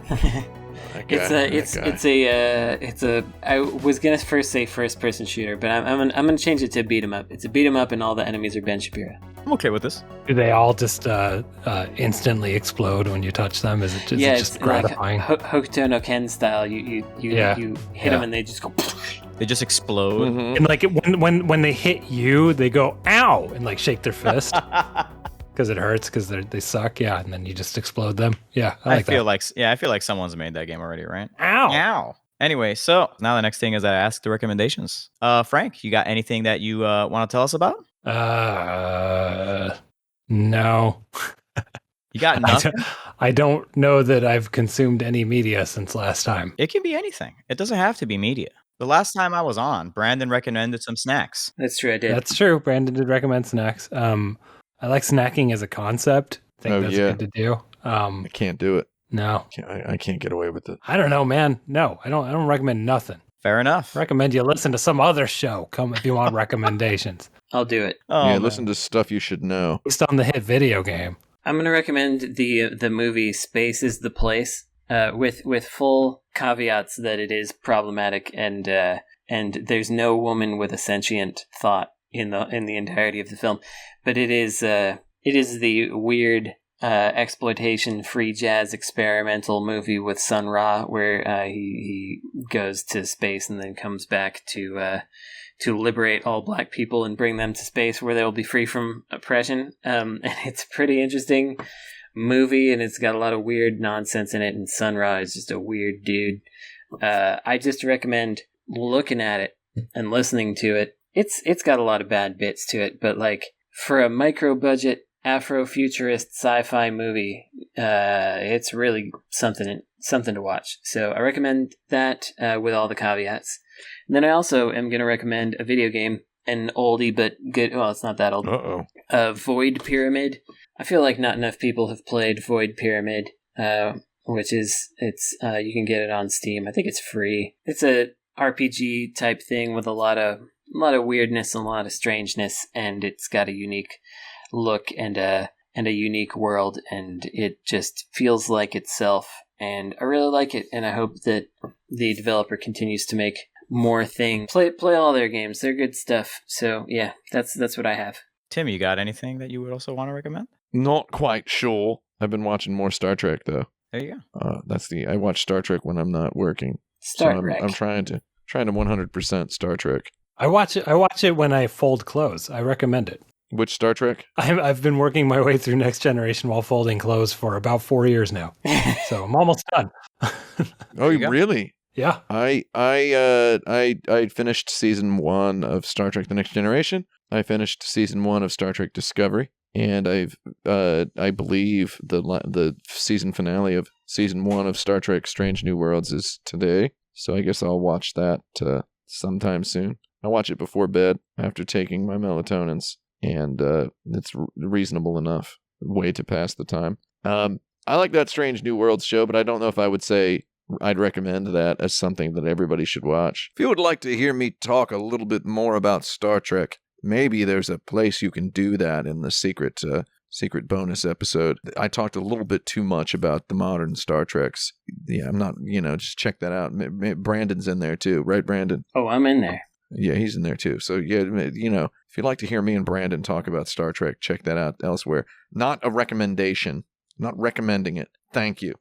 I was gonna first say first person shooter, but I'm gonna change it to beat 'em up. It's a beat 'em up, and all the enemies are Ben Shapiro. I'm okay with this. Do they all just instantly explode when you touch them? Is it just gratifying? Like Hokuto no Ken style. You hit them and they just go. They just explode. And when they hit you, they go ow and shake their fist because it hurts because they suck. Yeah, and then you just explode them. Yeah, I feel like someone's made that game already, right? Ow. Anyway, so now the next thing is I ask the recommendations. Frank, you got anything that you want to tell us about? No. You got nothing? I don't know that I've consumed any media since last time. It can be anything. It doesn't have to be media. The last time I was on, Brandon recommended some snacks. That's true, I did. That's true. Brandon did recommend snacks. I like snacking as a concept. I think that's good to do. I can't do it. No. I can't get away with it. I don't know, man. No, I don't recommend nothing. Fair enough. I recommend you listen to some other show. Come if you want recommendations. I'll do it. Listen to Stuff You Should Know. Based on the hit video game. I'm going to recommend the movie Space is the Place, with full caveats that it is problematic and there's no woman with a sentient thought in the entirety of the film, but it is the weird exploitation free jazz experimental movie with Sun Ra where he goes to space and then comes back to liberate all black people and bring them to space where they'll be free from oppression. And it's a pretty interesting movie, and it's got a lot of weird nonsense in it, and Sun Ra is just a weird dude. I just recommend looking at it and listening to it. It's got a lot of bad bits to it, but for a micro budget Afrofuturist sci-fi movie. It's really something to watch. So I recommend that with all the caveats. And then I also am going to recommend a video game, an oldie but good. Well, it's not that old. Void Pyramid. I feel like not enough people have played Void Pyramid, which is you can get it on Steam. I think it's free. It's a RPG type thing with a lot of weirdness and a lot of strangeness, and it's got a unique look and a unique world, and it just feels like itself. And I really like it, and I hope that the developer continues to make more things. Play all their games; they're good stuff. So yeah, that's what I have. Tim, you got anything that you would also want to recommend? Not quite sure. I've been watching more Star Trek though. There you go. I watch Star Trek when I'm not working. I'm trying to 100% Star Trek. I watch it when I fold clothes. I recommend it. Which Star Trek? I've been working my way through Next Generation while folding clothes for about 4 years now, so I'm almost done. Oh, really? Yeah. I finished season 1 of Star Trek: The Next Generation. I finished season 1 of Star Trek Discovery, and I believe the season finale of season 1 of Star Trek: Strange New Worlds is today. So I guess I'll watch that sometime soon. I watch it before bed after taking my melatonins. And it's reasonable enough way to pass the time. I like that Strange New Worlds show, but I don't know if I would say I'd recommend that as something that everybody should watch. If you would like to hear me talk a little bit more about Star Trek, maybe there's a place you can do that in the secret bonus episode. I talked a little bit too much about the modern Star Treks. Yeah, I'm not, just check that out. Brandon's in there too, right, Brandon? Oh, I'm in there. Yeah, he's in there too. So yeah, if you'd like to hear me and Brandon talk about Star Trek, check that out elsewhere. Not a recommendation. Not recommending it. Thank you.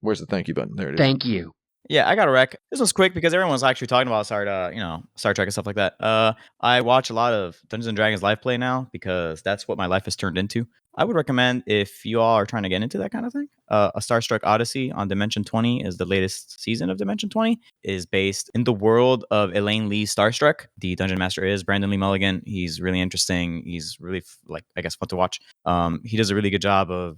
Where's the thank you button? There it is. Thank you. Yeah, I got a rec. This one's quick because everyone's actually talking about Star Trek and stuff like that. I watch a lot of Dungeons and Dragons live play now because that's what my life has turned into. I would recommend, if you all are trying to get into that kind of thing, a Starstruck Odyssey on Dimension 20 is the latest season of Dimension 20. Is based in the world of Elaine Lee's Starstruck. The Dungeon Master is Brandon Lee Mulligan. He's really interesting. He's really, fun to watch. He does a really good job of,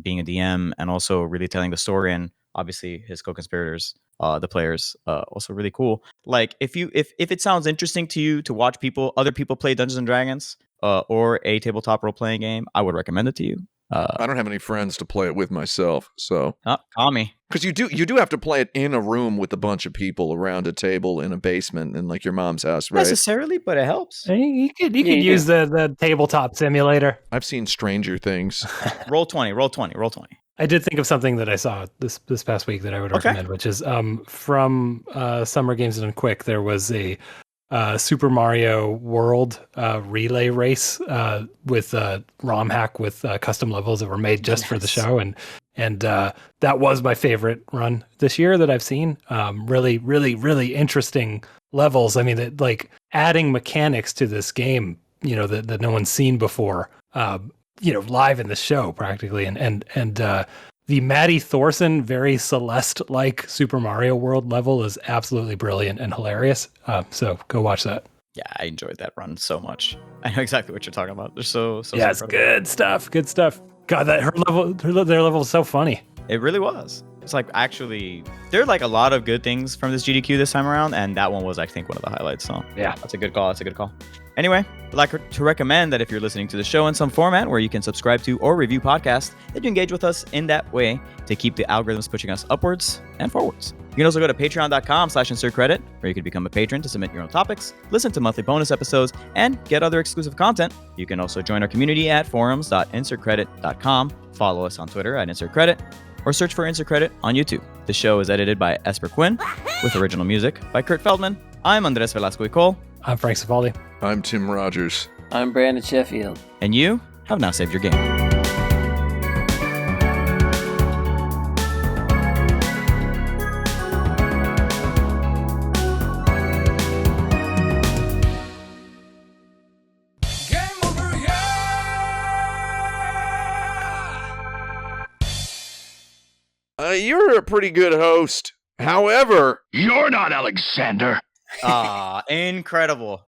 being a DM and also really telling the story, and obviously his co-conspirators, the players, also really cool. Like, if it sounds interesting to you to watch other people play Dungeons and Dragons, or a tabletop role-playing game, I would recommend it to you. I don't have any friends to play it with myself, so call me. Because you do have to play it in a room with a bunch of people around a table in a basement in like your mom's house, right? Necessarily, but it helps. You could use the tabletop simulator. I've seen Stranger Things. Roll 20. I did think of something that I saw this past week that I would recommend, which is from Summer Games Done Quick. There was a Super Mario World relay race with ROM hack with custom levels that were made just for the show, and that was my favorite run this year that I've seen. Really, really, really interesting levels. I mean, like adding mechanics to this game, that no one's seen before. Live in the show practically, and the Maddie Thorson, very Celeste-like Super Mario World level is absolutely brilliant and hilarious. So go watch that. Yeah, I enjoyed that run so much. I know exactly what you're talking about. They're so yeah, it's good stuff. Good stuff. God, their level is so funny. It really was. It's like, actually, there are like a lot of good things from this GDQ this time around, and that one was, I think, one of the highlights. So yeah, that's a good call. Anyway, I'd like to recommend that if you're listening to the show in some format where you can subscribe to or review podcasts, that you engage with us in that way to keep the algorithms pushing us upwards and forwards. You can also go to patreon.com/insertcredit, where you can become a patron to submit your own topics, listen to monthly bonus episodes, and get other exclusive content. You can also join our community at forums.insertcredit.com, follow us on Twitter at insertcredit, or search for Insert Credit on YouTube. The show is edited by Esper Quinn, with original music by Kurt Feldman. I'm Andrés Velasco y Coll. I'm Frank Cifaldi. I'm Tim Rogers. I'm Brandon Sheffield. And you have now saved your game. You're a pretty good host. However, you're not Alexander. Incredible.